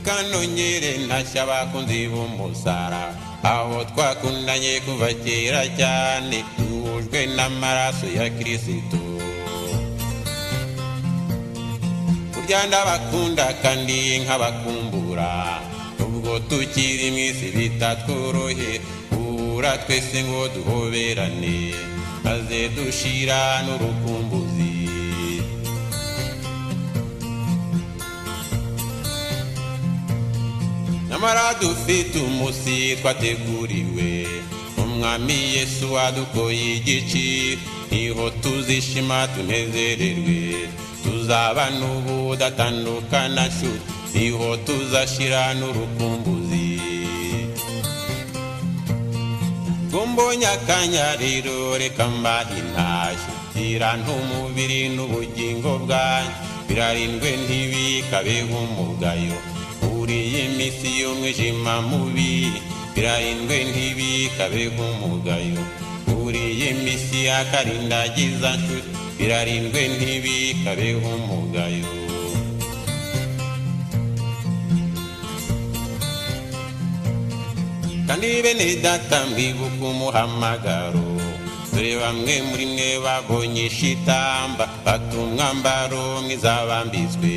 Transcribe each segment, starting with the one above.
reka nongere ntashya abakunzi b'umusara aho twakundanye kuva kera cyane duhujwe n'amaraso ya Kristo. Burya ndabakunda kandi nkabakumbura ubwo tukiri mw'isi bitatworohe ura twese ngo duhoberane maze dushira n'urukumbuzi. Nyamara dufite umunsi twateguriwe umwami Yesu wadukoye igici, niho tuzishima tunezererwe tuzaba n'ubudatandukana nshuti, niho tuzashira n'urukumbuzi. Gumbonye akanya rero reka mbahe intashyo zirantu umubiri n'ubugingo bwanyu birarindwe ntibikabeho umugayo uriye imisi y'umwijima mubi, birarindwe ntibikabeho umugayo uriye imisi y'akarindagiza nshuti, birarindwe ntibikabeho umugayo. Kandi bene data mwibuka umuhamagaro, dore bamwe muri mwe babonye ishitamba bata umwambaro mwiza bambitswe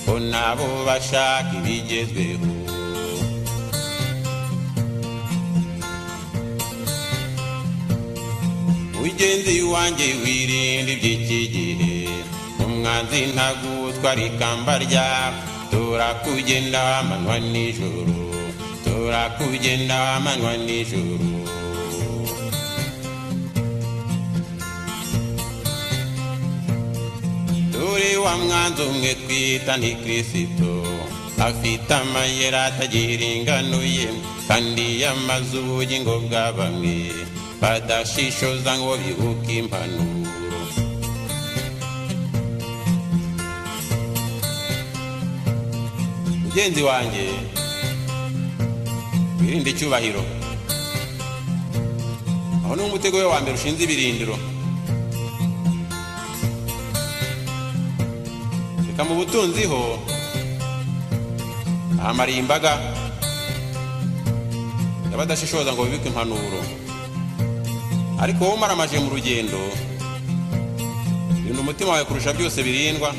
ko nabo bashaka ibigezweho. Mugenzi wanjye wirinde iby'iki gihe, umwanzi ntagutwara ikamba ryawe, turakugenda amanywa nijoro, turakugenda amanywa nijoro. Dore wa mwanzi umwe twita ni Kristo, afite amayeri atagira ingano ye kandi yamaze ubugingo bwa bamwe badashishoza ngo bibuke impanuro. Mugenzi wanjye wirinde icyubahiro, aho ni umutego we wa mbere ushinze ibirindiro. Reka mu butunzi ho ahamariye imbaga y'abadashishoza ngo bibike impanuro, ariko wowe umaramaje mu rugendo rinda umutima wawe kurusha byose birindwa,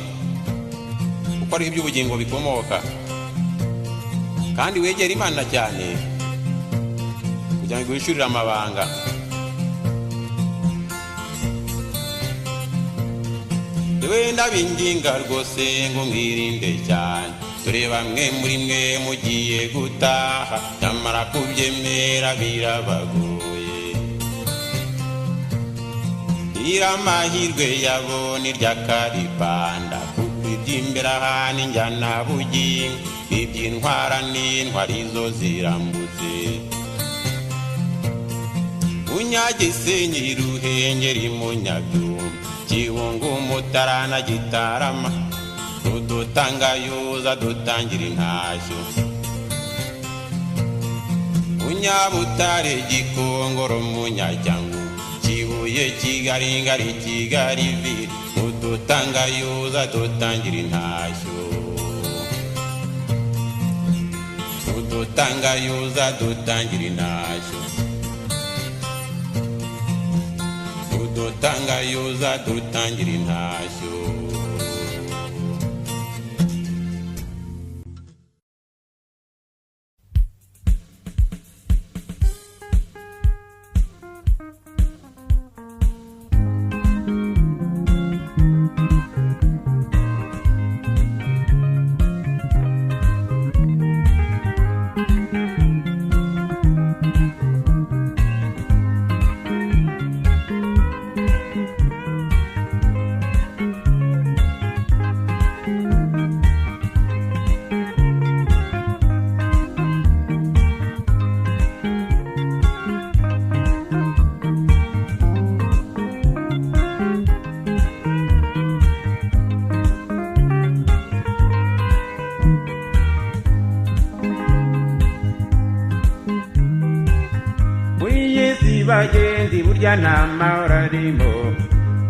kuko ariho iby'ubugingo bikomoka, kandi wegera Imana cyane kugira ngo iguhishurire amabanga. Dewe ndabinginga rwose ngo mwirinde cyane, dore bamwe muri mwe mugiye gutaha nyamara kubyemera birabagoye. Iramahirwe yabo ni ry'akaribanda, kuko iby'imbere aha ni njyana bugingo, iby'intwara n'intwari zo zirambutse. Munyagisenyi Ruhengeri Munyabyumba Kibungo Mutarana Gitarama, udutangayuza dutangira intashyo. Munyabutare Gikongoro Munyajyango Kibuye Kigali Ngari Kigali Vili, udutangayuza dutangira intashyo. Udutangayuza dutangira intashyo, udutangayuza dutangira intashyo. bagenzi burya n'amahoro arimo,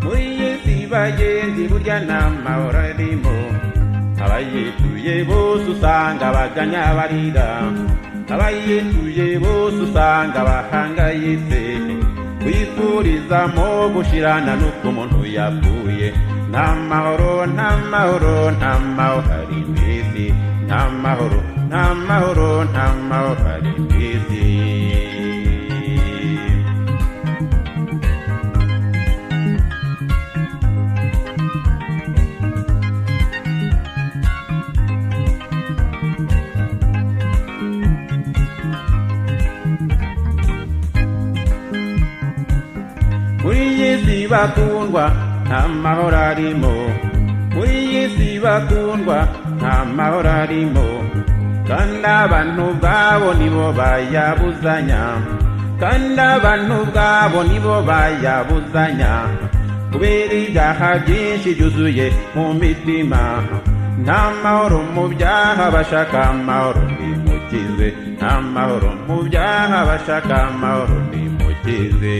muri iyi si bagenzi burya n'amahoro arimo. abayituye bose usanga baganya barira, abayituye bose usanga bahangayitse, kwifurizamo gushirana n'uko umuntu yapfuye. Nta mahoro, nta mahoro, nta mahoro hari mw'isi, nta mahoro, nta mahoro, nta mahoro hari mw'isi. Muri iyi si bakundwa nta mahoro arimo, muri iyi si bakundwa nta mahoro arimo, kandi abantu ubwabo nibo bayabuzanya, kandi abantu ubwabo nibo bayabuzanya, kubera ibyaha byinshi byuzuye mu mitima. Nta mahoro mu byaha, bashaka amahoro nimukize, nta mahoro mu byaha, bashaka amahoro nimukize.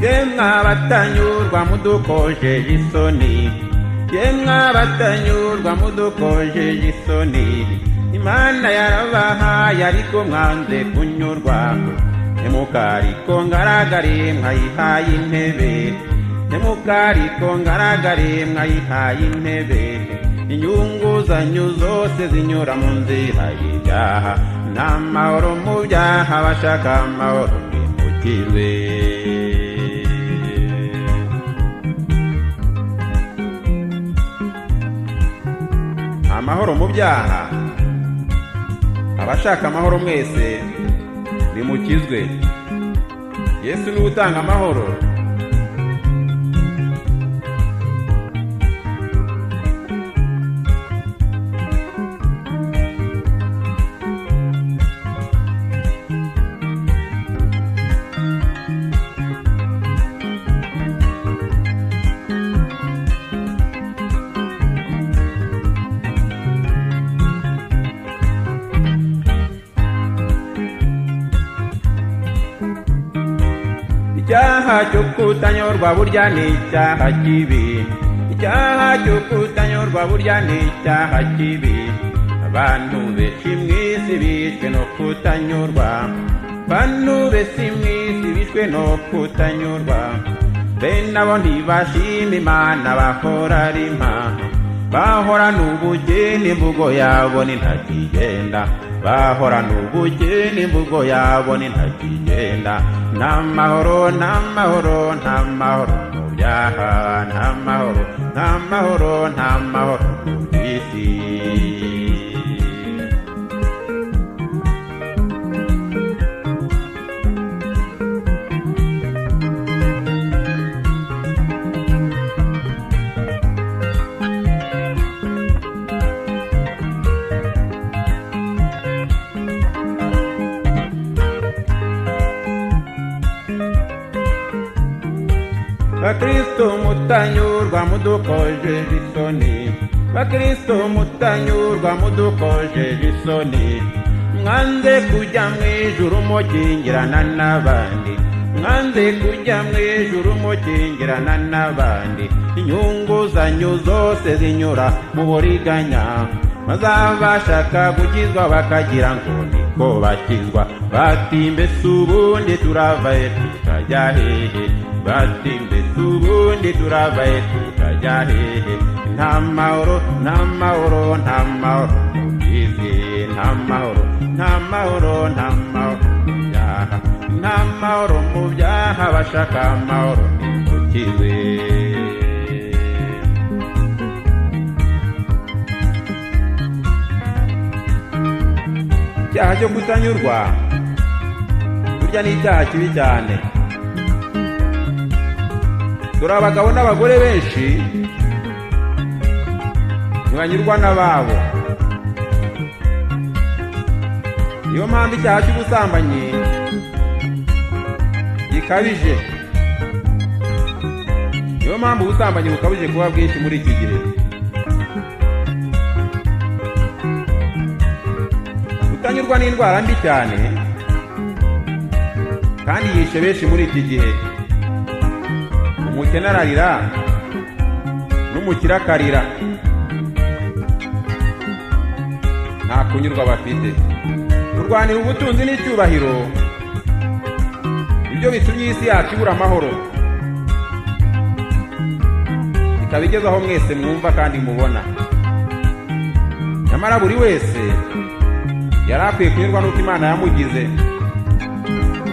Yemwe abatanyurwa mudukojeje isoni, yemwe abatanyurwa mudukojeje isoni, Imana yarabahaye ariko mwanze kunyurwa. Ntimukariko ngaragare mwayihaye intebe, ntimukariko ngaragare mwayihaye intebe, inyungu zanyu zose zinyura mu nzira y'ibyaha. Nta mahoro mu byaha, bashaka amahoro nimukize. Amahoro mu byaha, abashaka amahoro mwese nimukizwe. Yesu niwe utanga amahoro. Icyaha cyo kutanyorwa burya ni icyaha kibi, icyaha cyo kutanyorwa burya ni icyaha kibi. Abantu benshi mw'isi bishwe no kutanyorwa, abantu benshi mw'isi bishwe no kutanyorwa. Bene abo ntibashima Imana, bahora ari impamvu, bahorana ubugeni, imvugo yabo ni ntakigenda, bahorana ubugeni, imvugo yabo ni ntakigenda. Nta mahoro, nta mahoro, nta mahoro mu byaha, nta mahoro, nta mahoro, nta mahoro mu isi. Bakristo mutanyurwa mudukojeje isoni, Bakristo mutanyurwa mudukojeje isoni, mwanze kujya mw'ijuru mukingirana n'abandi, mwanze kujya mw'ijuru mukingirana n'abandi. Inyungu zanyu zose zinyura mu buriganya, maze abashaka gukizwa bakagira ngo niko bakizwa. Bati mbese ubundi turavahe tukajya hehe, bati mbese ubundi turavahe tukajya hehe. Nta mahoro, nta mahoro, nta mahoro mu isi, nta mahoro, nta mahoro, nta mahoro mu byaha, nta mahoro mu byaha, bashaka amahoro nimukize. Icyaha cyo kutanyurwa burya ni icyaha kibi cyane. Dore abagabo n'abagore benshi ntibanyurwa n'ababo. Niyo mpamvu icyaha cy'ubusambanyi gikabije. niyo mpamvu ubusambanyi bukabije kuba bwinshi muri iki gihe. Kutanyurwa n'indwara mbi cyane kandi yishe benshi muri iki gihe. Umukene ararira n'umukire akarira, nta kunyurwa bafite. Kurwanira ubutunzi n'icyubahiro ibyo bitumye isi yacu ibura amahoro, ikaba igeze aho mwese mwumva kandi mubona. Nyamara buri wese yari akwiye kunyurwa n'uko Imana yamugize,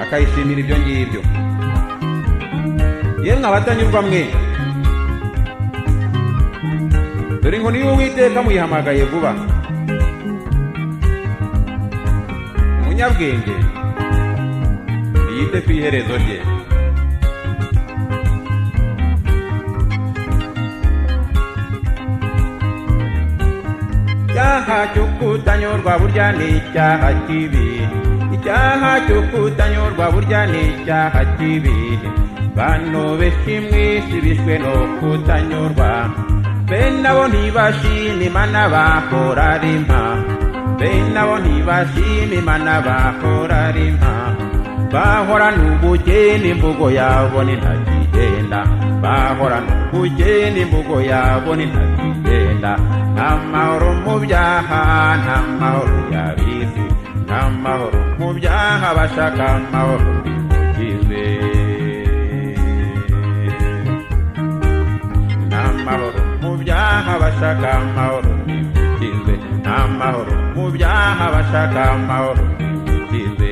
akayishimira ibyo ngibyo. Yemwe abatanyurwa mwe, dore inkoni y'Uwiteka muyihamagaye vuba. Umunyabwenge yite ku iherezo rye. Icyaha cyo kutanyurwa burya ni icyaha kibi. Icyaha cyo kutanyurwa burya ni icyaha kibi. Bantu benshi mwisi bishwe no kutanyurwa. Bene abo ntibashima Imana bahora ari mpa. Bene abo ntibashima Imana bahora ari mpa. Bahorana ubugeni imvugo yabo ni ntakigenda. Bahorana ubugeni imvugo yabo ni ntakigenda. Nta mahoro mu byaha, nta mahoro y'ab'isi. Nta mahoro mu byaha, bashaka amahoro bimukizwe. Nta mahoro mu byaha, bashaka amahoro bimukizwe. Nta mahoro mu byaha, bashaka amahoro bimukizwe.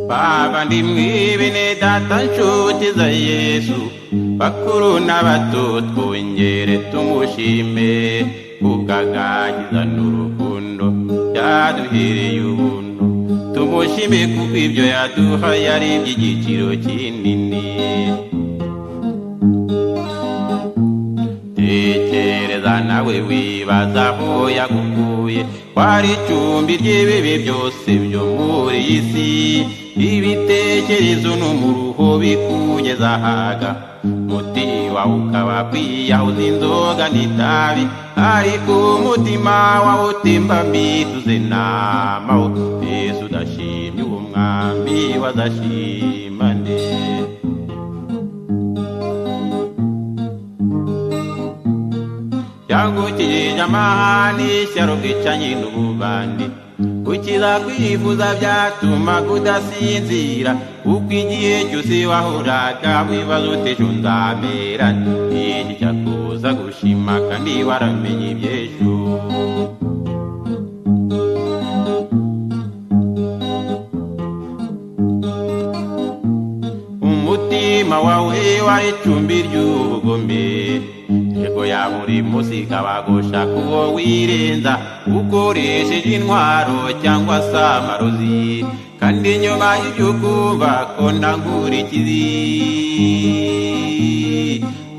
Bavandimwe bene data nshuti za Yesu, bakuru n'abato twongere tumushime, kubw'agakiza n'urukundo yaduhereye ubuntu. Tumushime kuko ibyo yaduhaye ari iby'igiciro kinini. Tekereza nawe wibaza aho yagukuye, kwari icumbi ry'ibibi byose byo muri iyi si. Ibitekerezo n'umuruho bikugeza ahaga, umutima ukaba kwiyahuza inzoga n'itabi, ariko umutima wawe utemba mbituze n'amahoro. Yesu udashimye uwo mwami wazashima nde? Yagukijije amahane, ishyaro, ubwicanyi n'ububandi. Gukiza kwifuza byatuma kudasinzira, kuko igihe cyose wahoraga wibaza uti ejo nzamera nte. Iki cyakuza gushima kandi waramenye iby'ejo. Umutima wawe wari icumbi ry'ubugome, yego ya buri munsi kabagusha kuwo wirenza, ukoresheje intwaro cyangwa se amarozi. Kandi nyuma y'ibyo kumva ko nta nkurikizi,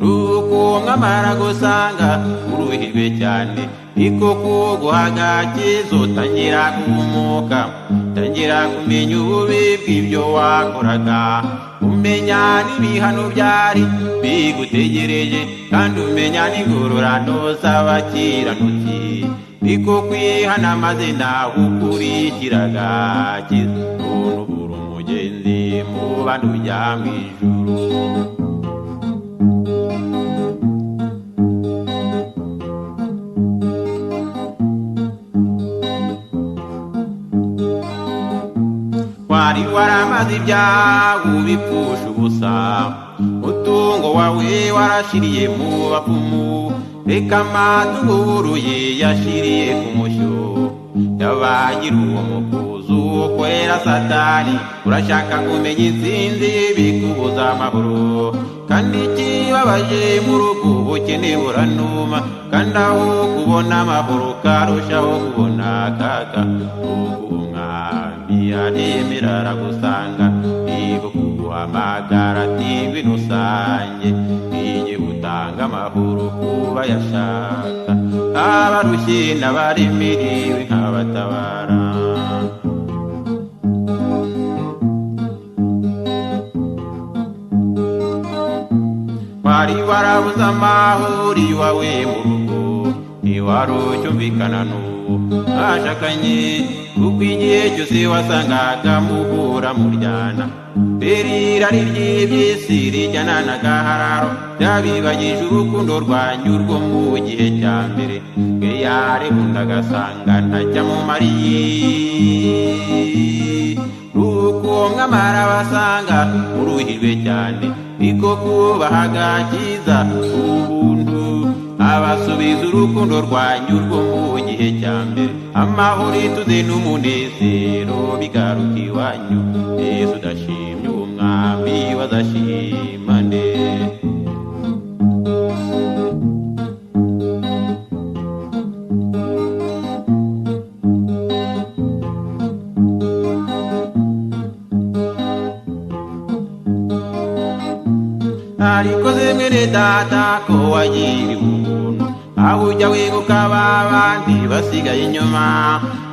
nuko mwamara gusanga uruhirwe cyane, niko kuguha agakiza utangira guhumuka. Tangira kumenya ububi bw'ibyo wakoraga, umenya n'ibihano byari bigutegereje, kandi umenya n'ingororano z'abakiranutsi. Niko kwihana maze nawe ukurikiraga agakiza, none ubura umugenzi mu bantu ujya mu ijuru. Wari waramaze ibyawe ubipfusha ubusa, umutungo wawe warashiriye mu bapfumu. Reka amatungo wuruye yashiriye ku mushyo, yabagira uwo mukuzo uzukorera satani urashaka kumenya intsinzi bikubuza amahoro kandi ikibabaje mu rugo ubukene buranuma kandi aho kubona amahoro karushaho kubona akaga ubwo umwami aremera aragusanga niba kuguhamagara ati ngwino usange igihe utanga amahoro kuba yashaka abarushye n'abaremeriwe nkabatabara wari warabuze amahoro iwawe mu rugo ntiwari ucyumvikana n'uwo mwashakanye kuko igihe cyose wasangaga muhura muryana irari ry'iby'isi rijyana n'agahararo byabibagije urukundo rwanyu rwo mu gihe cya mbere mwe yarebunda agasanga ntajya mu mariye ruko mwamara basanga uruhirwe cyane niko kubaha agakiza ubuntu abasubiza urukundo rwanyu rwo mu gihe cya mbere amahoro ituze n'umunezero bigaruka iwanyu yesu udashimye uwo mwami bazashimane ariko zemwene data ko wagiriwe ubuntu aho ujya wibuka babandi basigaye inyuma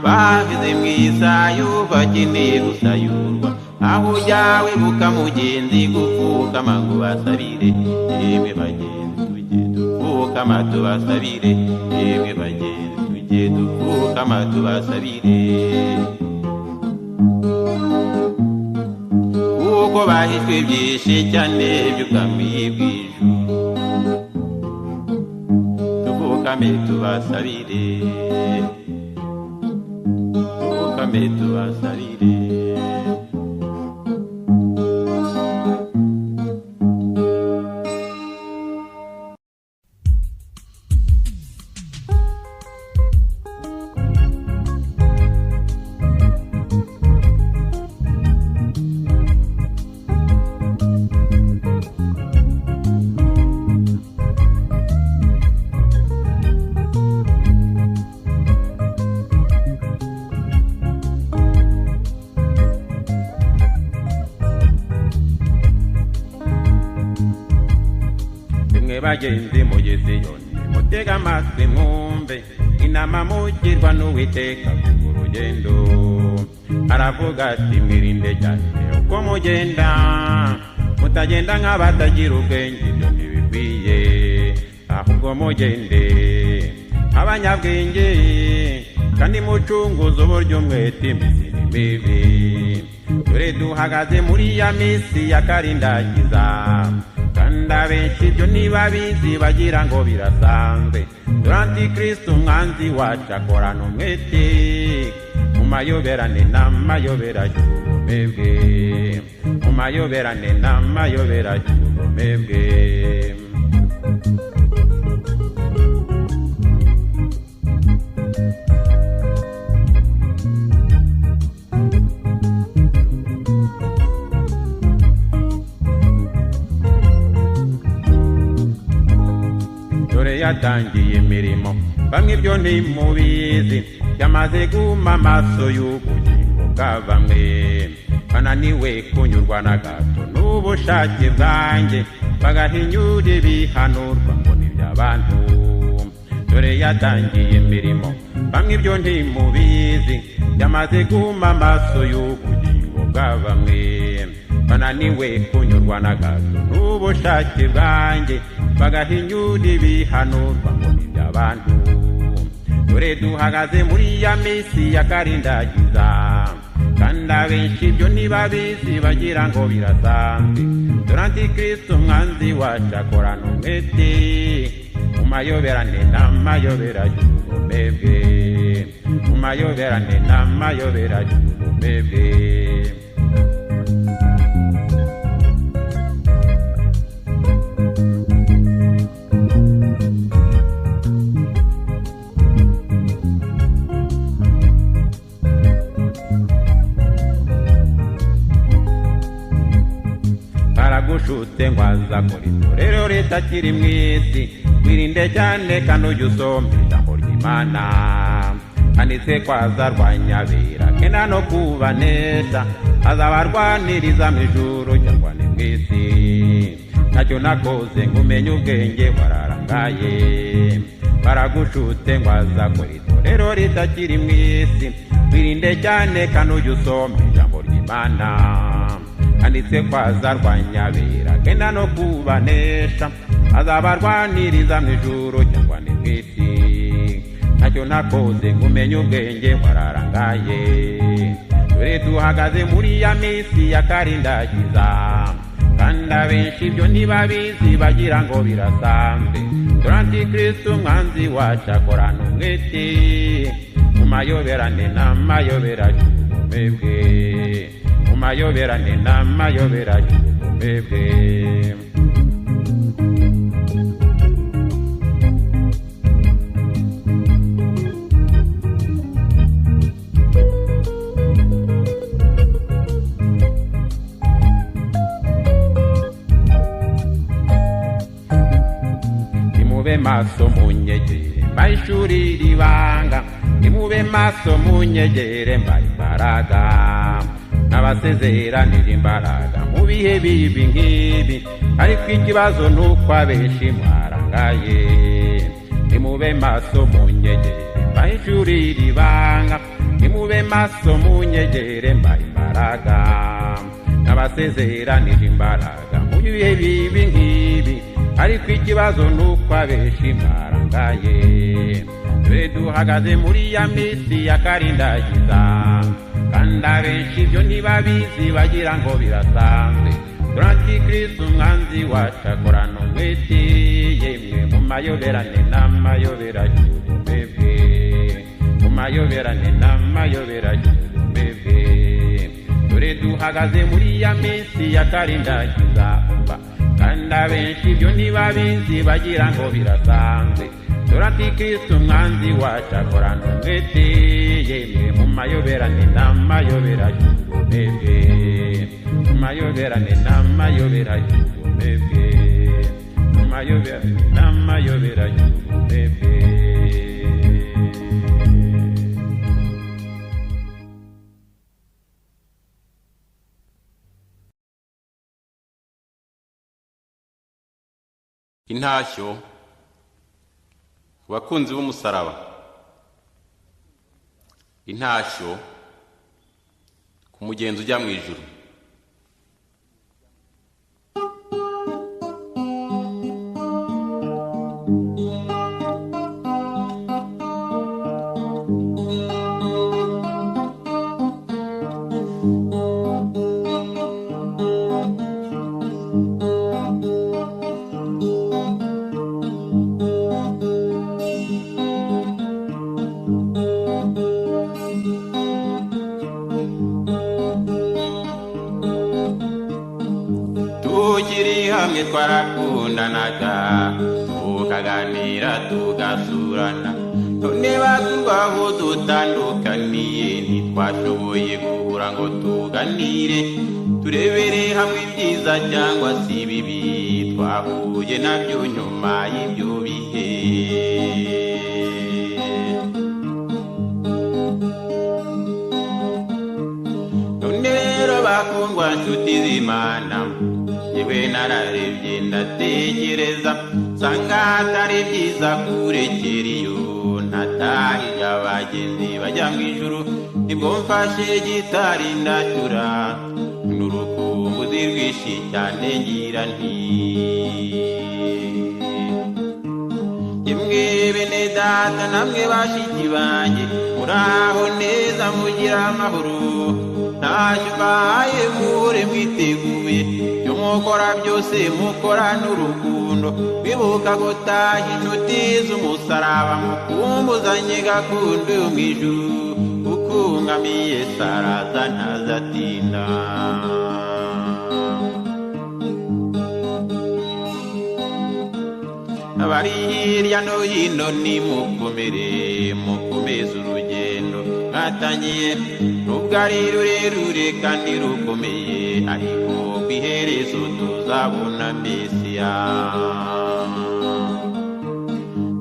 bahize mu isayo bakeneye gusayurwa aho ujya wibuka mugenzi gupfukama ngo basabire yemwe bagenzi tujye dupfukama tubasabire yemwe bagenzi tujye dupfukama tubasabire kuko bahishwe byinshi cyane by'ubwami bw'ijuru tupfukame tubasabire tupfukame tubasabire bagenzi mugeze yone mutega amatwi mwumve inama mugirwa n'uwiteka ku rugendo aravuga ati mwirinde cyane uko mugenda mutagenda nk'abatagira ubwenge ibyo ntibikwiye ahubwo mugende abanyabwenge kandi mucunguze uburyo umwete imisiri mibi dore duhagaze muri ya minsi ya karindagiza kandi abenshi ibyo ntibabizi bagira ngo birasanzwe dore antikristo umwanzi wacu akorana umwete mu mayoberane n'amayobera y'ubugome bwe mu mayoberane n'amayobera y'ubugome bwe yatangiye imirimo bamwe ibyo ntimubizi yamaze guma amaso y'ubugingo bwa bamwe bananiwe kunyurwa na gato n'ubushake bwanjye bagahinyura ibihanurwa ngo ni iby'abantu dore yatangiye imirimo bamwe ibyo ntimubizi yamaze guma amaso y'ubugingo bwa bamwe bananiwe kunyurwa na gato n'ubushake bwanjye bagahinyura ibihanurwa ngo ni iby'abantu dore duhagaze muri ya minsi ya karindagiza kandi abenshi ibyo ntibabizi bagira ngo birasanzwe dore antikristo umwanzi wacu akorana umwete mu mayoberane n'amayobera y'ubugome bwe mu mayoberane n'amayobera y'ubugome bwe mwaza kora itorero ritakiri mu isi wirinde cyane kandi ujye usoma ijambo ry'Imana handitse ko azarwanya abera kenda no kubanesha azabarwaniriza mu ijuru cyangwa ni mu isi ntacyo nakoze ngo umenye ubwenge wararangaye baragushutse ngo azakora itorero ritakiri mu isi wirinde cyane kandi ujye usoma ijambo ry'Imana handitse ko azarwanya abera kenda no kubanesha azabarwaniriza mu ijuru cyangwa ni mu isi ntacyo nakoze ngo umenye ubwenge wararangaye dore duhagaze muri ya minsi ya karindagiza kandi abenshi ibyo ntibabizi bagira ngo birasanzwe dore antikristo umwanzi wacu akorana umwete mu mayoberane n'amayobera y'ubugome bwe mu mayoberane n'amayobera y'ubugome bwe nimube maso munyegere mbahishurire ibanga nimube maso munyegere mbaha imbaraga n'abasezeranira imbaraga mu bihe bibi nk'ibi ariko ikibazo ni uko abenshi mwarangaye nimube maso munyegere mbahishurire ibanga nimube maso munyegere mbaha imbaraga n'abasezeranira imbaraga mu bihe bibi nk'ibi ariko ikibazo ni uko abenshi mwarangaye dore duhagaze muri ya minsi ya karindagiza kandi abenshi ibyo ntibabizi bagira ngo birasanzwe dore antikristo umwanzi wacu akorana umwete yemwe mu mayoberane n'amayobera y'ubugome bwe mu mayoberane n'amayobera y'ubugome bwe dore duhagaze muri ya minsi ya karindagiza kandi abenshi ibyo ntibabizi bagira ngo birasanzwe dore antikristo umwanzi wacu akorana umwete yemwe mu mayoberane n'amayobera y'ubugome bwe mu mayoberane n'amayobera y'ubugome bwe mu mayoberane n'amayobera y'ubugome bwe intashyo abakunzi b'umusaraba intashyo ku mugenzi ujya mu ijuru hamwe twarakundanaga tukaganira tugasurana none batwaho dutandukaniye ntitwashoboye guhura ngo tuganire turebere hamwe ibyiza cyangwa si ibibi twahuye nabyo nyuma y'ibyo bihe none rero bakundwa nshuti z'Imana yewe nararebye ndatekereza nsanga atari byiza kurekera iyo ntatahije abagenzi bajya mu ijuru nibwo mfashe gitari ndacyura n'urukumbuzi rwinshi cyane ngira nti yemwe bene data namwe bashiki banjye muraho neza mugira amahoro ntacyo mbahaye muhore mwiteguye ibyo mukora byose mukora n'urukundo mwibuka gutaha inshuti z'umusaraba mukumbuzanye gakondo yo mu ijuru kuko ngamiye saraza ntazatinda abari hirya no hino nimukomere mukomeze urugendo rwatangiye nubwo ari rurerure kandi rukomeye ariko ku iherezo tuzabona Mesiya.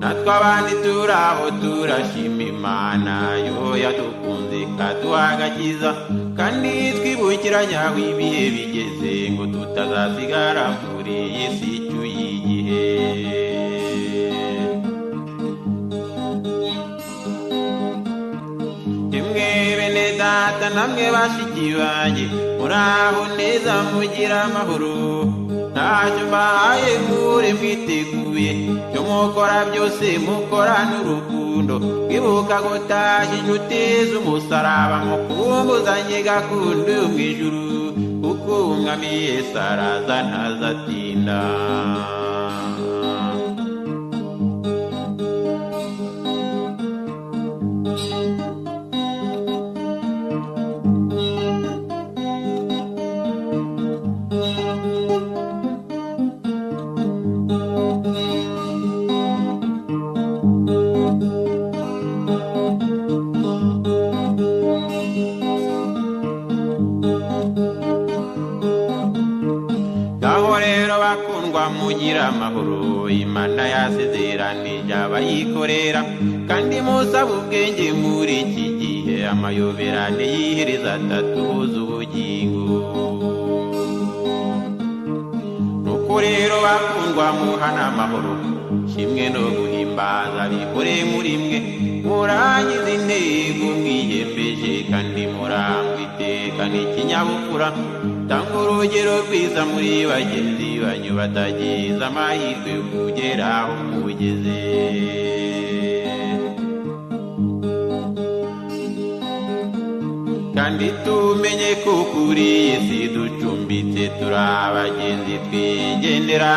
Natwe abandi turaho turashima Imana yo yadukunze ikaduha agakiza kandi twibukiranya aho ibihe bigeze ngo tutazasigara muri iyi si icyuye igihe. Yemwe bene data namwe bashiki banjye muraho neza mugira amahoro, ntacyo mbahaye mure mwiteguye cyo mukora byose mukorana urukundo, mwibuka gutashya inshuti z'umusaraba mukumbuzanye gakondo yo mu ijuru, kuko umwami Yesu araza ntazatinda. Mugira amahoro, Imana yasezeranije abayikorera kandi musaba ubwenge muri iki gihe, amayoberane y'iherezo atatubuza ubugingo. Nuko rero bakundwa muhana amahoro, kimwe no guhimbaza bikore muri mwe, murangiza intego mwiyembeje kandi murangwa iteka n'ikinyabupfura, tanga urugero rwiza muri bagenzi banyu batagize amahirwe yo kugera aho mugeze. Kandi tumenye ko kuri iyi si ducumbitse turi abagenzi twigendera,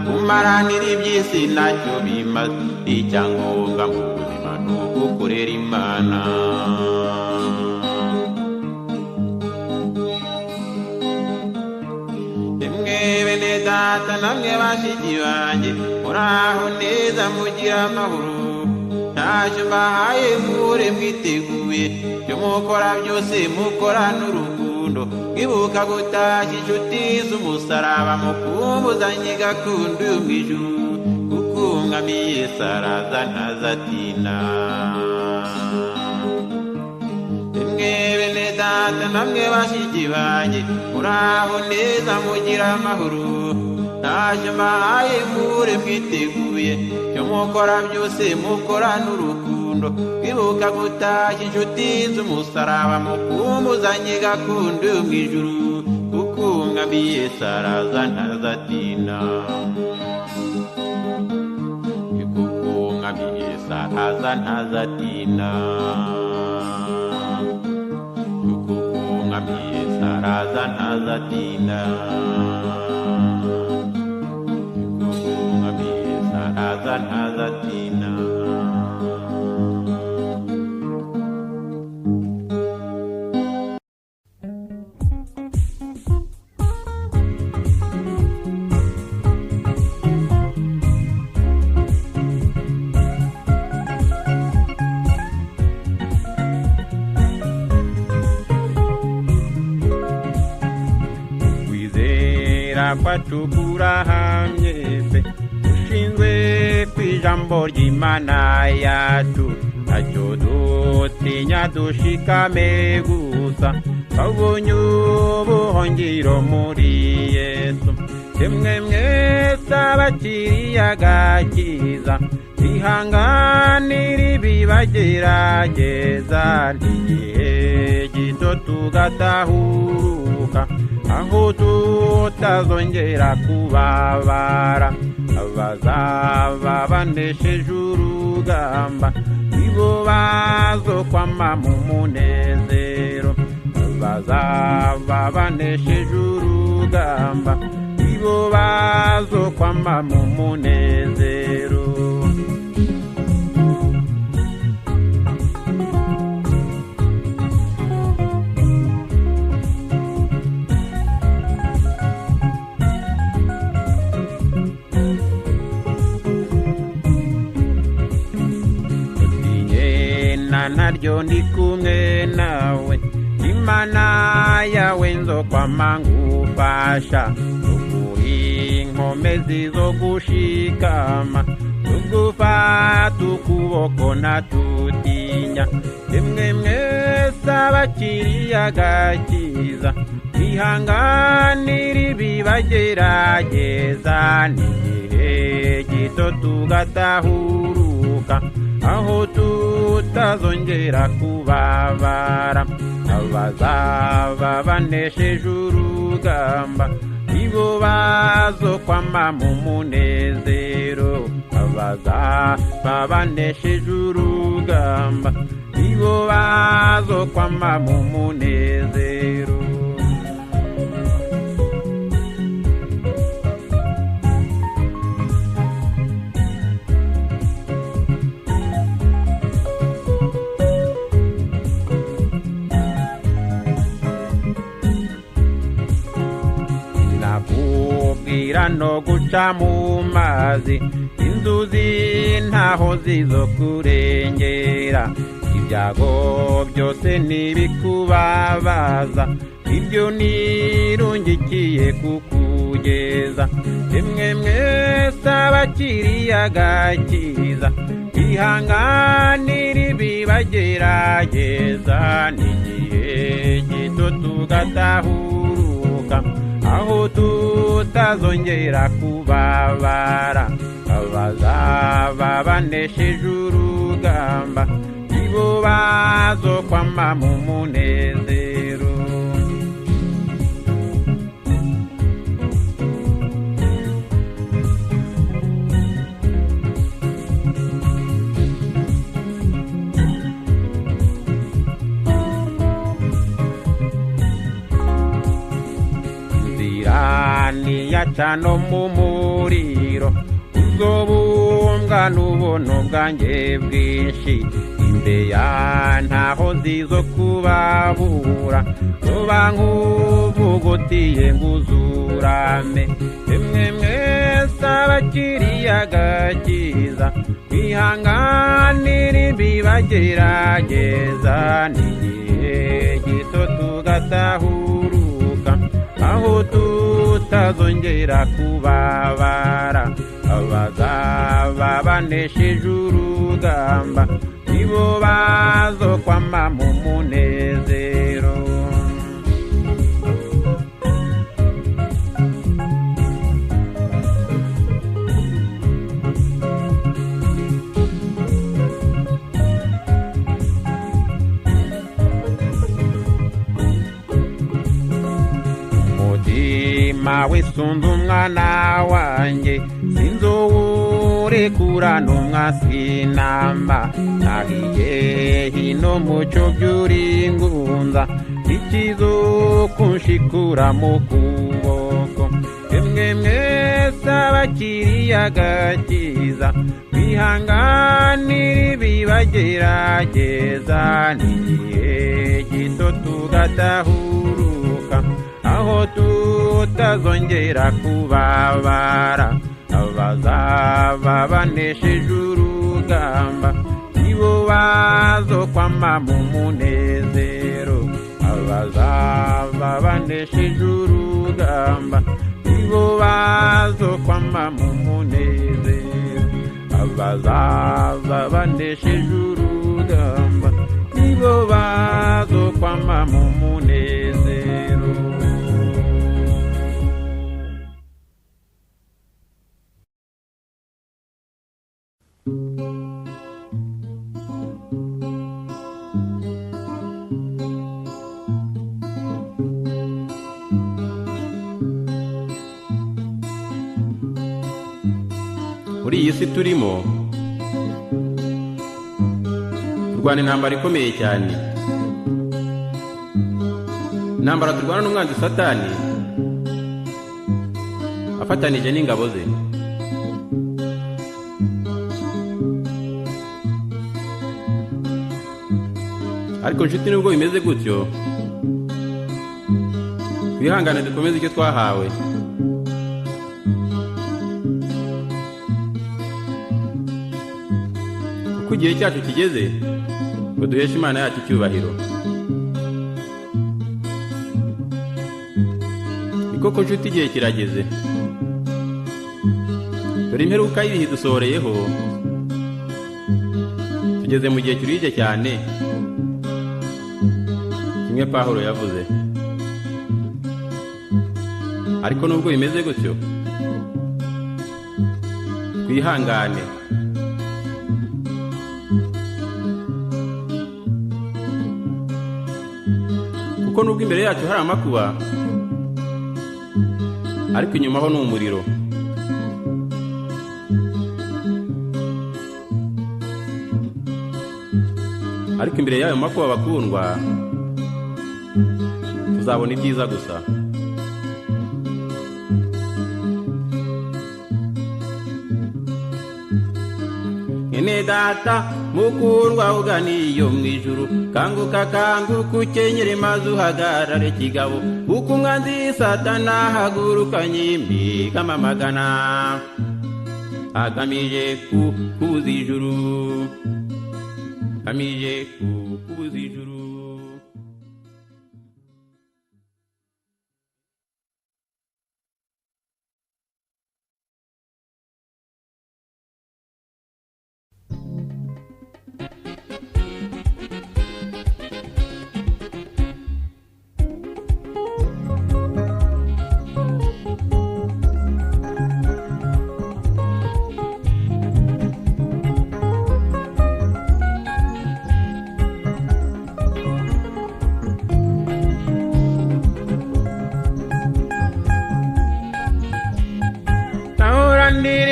kumaranira iby'isi ntacyo bimaze, icyangombwa mu buzima ni ugukorera Imana. Data namwe bashiki banjye muraho neza mugira amahoro, ntacyo mbahaye mure mwiteguye cyo mukora byose mukorana urukundo, mwibuka gutashya inshuti z'umusaraba mukumbuzanye gakondo yo mu ijuru, kuko umwami Yesu araza ntazatinda. Bene data namwe bashiki banjye muraho neza mugira amahoro, ntacyo mbahaye mure mwiteguye cyo mukora byose mukorana urukundo, mwibuka gutashya inshuti z'umusaraba mukumbuzanye gakondo yo mu ijuru, kuko umwami Yesu araza ntazatinda. Kuko umwami Yesu araza ntazatinda. Umwami Yesu araza ntazatinda. Umwami Yesu araza ntazatinda. Kwacu kurahamye pe, dushinzwe kw'ijambo ry'Imana yacu, ntacyo dutinya dushikame gusa, twabonye ubuhungiro muri Yesu. Yemwe mwese abakiriye agakiza, ihanganire ibibagerageza, n'igihe gito tugatahuruka, aho tutazongera kubabara. Abazaba banesheje urugamba nibo bazokwama mu munezero, abazaba banesheje urugamba nibo bazokwama mu munezero. naryo ndi kumwe nawe imana yawe nzokwama ngufasha tuguha inkomezi zo gushikama tugufata ukuboko natutinya emwe mwese abakiriye agakiza ihanganira ibibagerageza n'igihe gito tugatahuruka aho tutazongera kubabara abazaba banesheje urugamba ibo bazokwama mu munezero abazaba banesheje urugamba ibo bazokwama mu munezero no guca mu mazi inzuzi ntaho zizokurengera ibyago byose ntibikubabaza ibyo nirungikiye kukugeza emwe mwese abakiriye agakiza ihanganira ibibagerageza n'igihe gito tugatahuruka aho tutazongera kubabara abazaba banesheje urugamba ibo bazokwama mu munezero niyacano mu muriro uzobumbwa n'ubuntu bwanjye bwinshi imbeya ntaho zizo kubabura zoba nk'uvugutiye nguzurame emwe mwese abakiriye agakiza ihanganira ibibagerageza n'igihe gito tugatahuruka aho tutazongera kubabara abazaba banesheje urugamba ibo bazokwama mu munezero mawe sunda umwana wanjye sinzowurekura n'umwasinamba nahiye hino mucyo by'uringunza ikizokunshikura mu kuboko emwe mwese abakiriye agakiza bihanganira ibibagerageza n'igihe gito tugatahuruka aho tutazongera kubabara abazaba banesheje urugamba ibo bazokwama mu munezero abazaba banesheje urugamba ibo bazokwama mu munezero abazaba banesheje urugamba ibo bazokwama mu munezero muri iyi si turimo turwana intambara ikomeye cyane intambara turwana n'umwanzi satani afatanije n'ingabo ze ariko nshuti nubwo bimeze gutyo twihangane dukomeze icyo twahawe kuko igihe cyacu kigeze ngo duheshe Imana yacu icyubahiro. Ni koko nshuti, igihe kirageze. Dore imperuka y'ibihe dusohoreyeho. Tugeze mu gihe kiruhije cyane, kimwe Pawulo yavuze. Ariko nubwo bimeze gutyo, twihangane. Kuko nubwo imbere yacu hari amakuba, ariko inyuma ho ni umuriro. Ariko imbere y'ayo makuba bakundwa, tuzabona ibyiza gusa. Ene data mukundwa uganiyo mwijuru, kanguka kanguka ukenyere maze uhagarare kigabo, kuko umwanzi Satana hagurukanye imbiga amagana, agamije kukubuza ijuru, agamije kukubuza ijuru.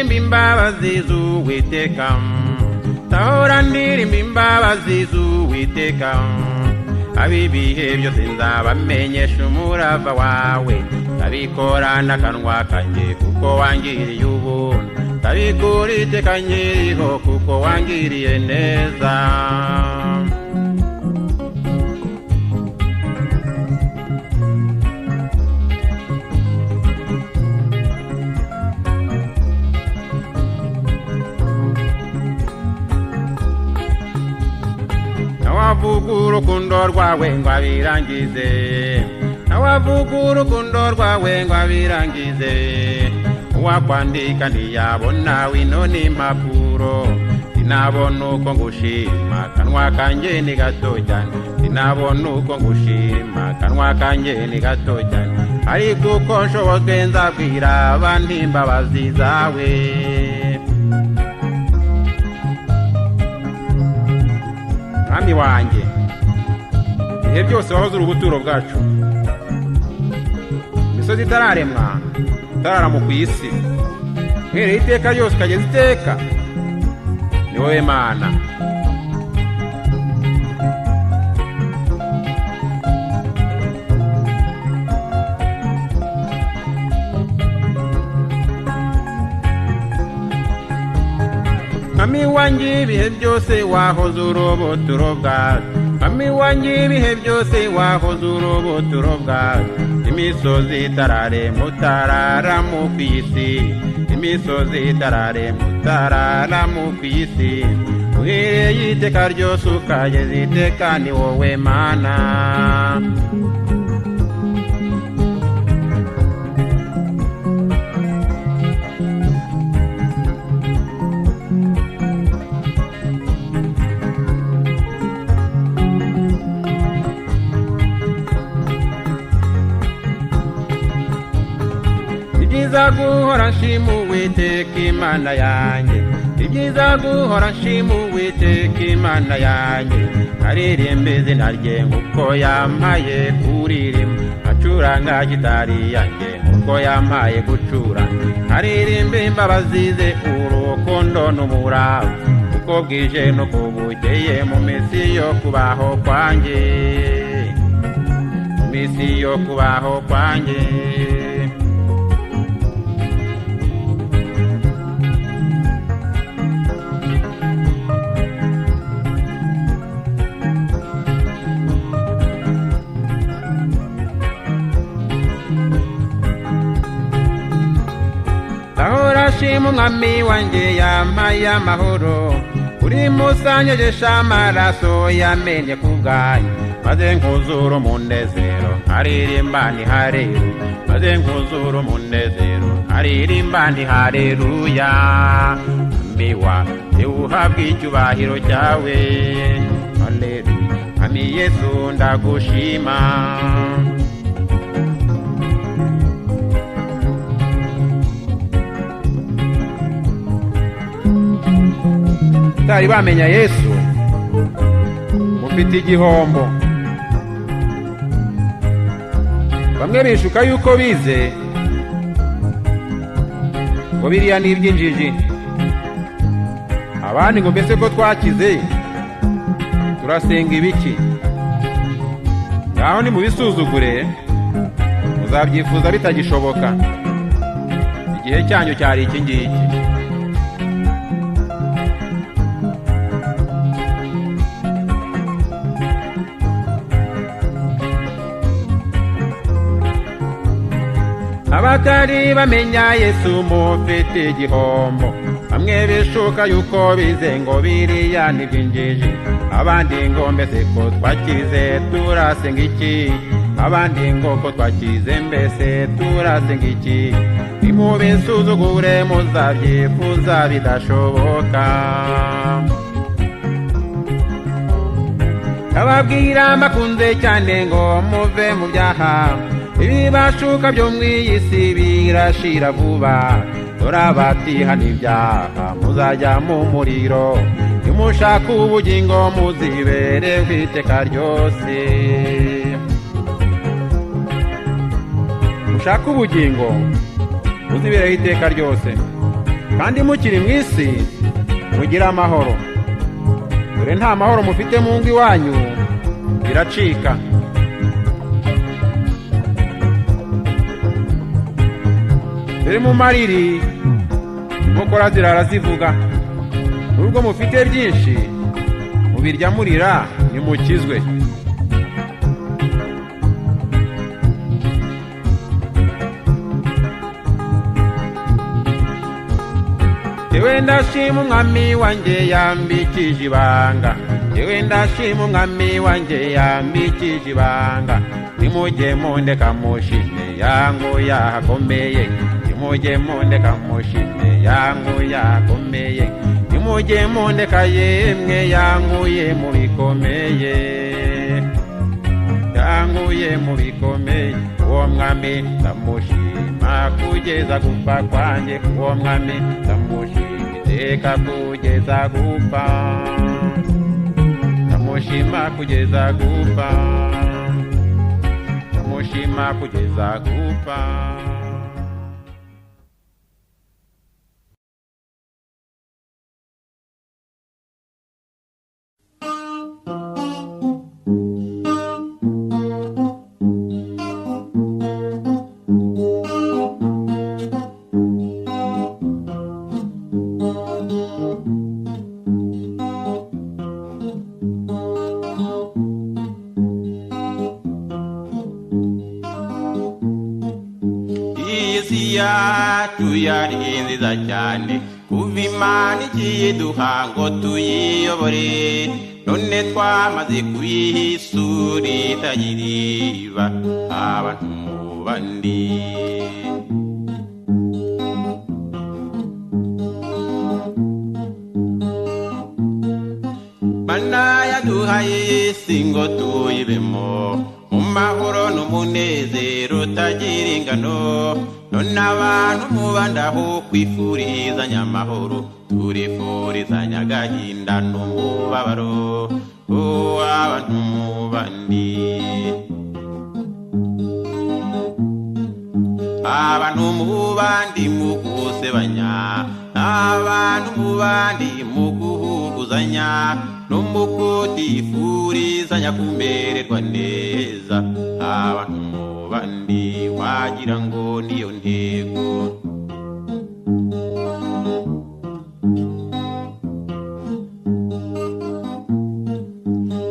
Imbabazi z'Uwiteka, tahora ndirimba imbabazi z'Uwiteka, ab'ibihe byose nzabamenyesha umurava wawe, ndabikora n'akanwa kanjye kuko wangiriye ubuntu, ndabikora iteka nkiriho kuko wangiriye neza. Nawavuga urukundo rwawe ngo abirangize, nawavuga urukundo rwawe ngo abirangize, uwakwandika ntiyabona wino n'impapuro, sinabona uko ngushima akanwa kanjye ni gato cyane, sinabona uko ngushima akanwa kanjye ni gato cyane, ariko uko nshobozwe nzabwira abandi imbabazi zawe. Mwami wanjye, ibihe byose wahoze uri ubuturo bwacu, imisozi itararemwa itararama ku isi, uhereye iteka ryose ukageza iteka, ni wowe Mana. Mwami wanjye, ibihe byose wahoze uri ubuturo bwacu, Mwami wanjye, ibihe byose wahoze uri ubuturo bwacu, imisozi itararema utararama ku isi, imisozi itararema utararama ku isi, uhereye iteka ryose ukageza iteka, ni wowe Mana. Ibyiza guhora nshima Uwiteka Imana yanjye, ibyiza guhora nshima Uwiteka Imana yanjye, nkaririmba izina rye nk'uko yampaye kuririmba, acuranga gitari yanjye nk'uko yampaye gucuranga, nkaririmba imbabazi ze, urukundo n'umurava, uko bwije n'uko bukeye mu minsi yo kubaho kwanjye, mu minsi yo kubaho kwanjye. Shima umwami wanjye yampaye amahoro, uri musanyegesha amaraso yamenye ku bwanyu maze nkuzura umunezero aririmba nti haleluya maze nkuzura umunezero aririmba nti haleluya mbiwa uhabwe icyubahiro cyawe haleluya ami Yesu ndagushima tari bamenya Yesu mufite igihombo bamwe bishuka yuko bize ngo biriya ni iby'injiji abandi ngo mbese ko twakize turasenga ibiki ngaho ni mubisuzugure muzabyifuza bitagishoboka igihe cyanyu cyari iki ngiki abatari bamenya Yesu mufite igihombo bamwe bishuka yuko bize ngo biriya ni iby'injiji abandi ngo mbese ko twakize turasenga iki abandi ngo ko twakize mbese turasenga iki nimubisuzugure muzabyifuza bidashoboka ababwira makunze cyane ngo muve mu byaha ibibashuka byo mw'iyi si birashira vuba turabatiha n'ibyaha muzajya mu muriro nimushaka ubugingo muzibere kw'iteka ryose mushaka ubugingo muzibereho iteka ryose kandi mukiri mu isi mugire amahoro dore nta mahoro mufite mu ngo iwanyu biracika dore mu mariri inkokora zirara zivuga nubwo mufite byinshi mubirya murira nimukizwe yewe ndashima umwami wanjye yambikije ibanga yewe ndashima umwami wanjye yambikije ibanga nimujye mundeka mushime yangu yahakomeye nimujye mundeka mushime yangu yahakomeye nimujye mundeka yemwe yanguye mu bikomeye yanguye mu bikomeye uwo mwami ndamushima kugeza gupfa kwanjye uwo mwami ndamushima iteka kugeza gupfa ndamushima kugeza gupfa ndamushima kugeza gupfa yari nziza cyane kuva Imana ikiduha ngo tuyiyobore none twamaze kuyihisura itagiriba abantu mu bandi Mana yaduhaye isi ngo tuyibemo mu mahoro n'umunezero utagira ingano none abantu mubandaho kwifurizanya amahoro turifurizanya agahinda n'umubabaro abantu mubandi abantu mubandi mugusebanya abantu mubandi muguhuguzanya n'umukudifurizanya kumererwa neza abantu mubandi wagira ngo niyo ntego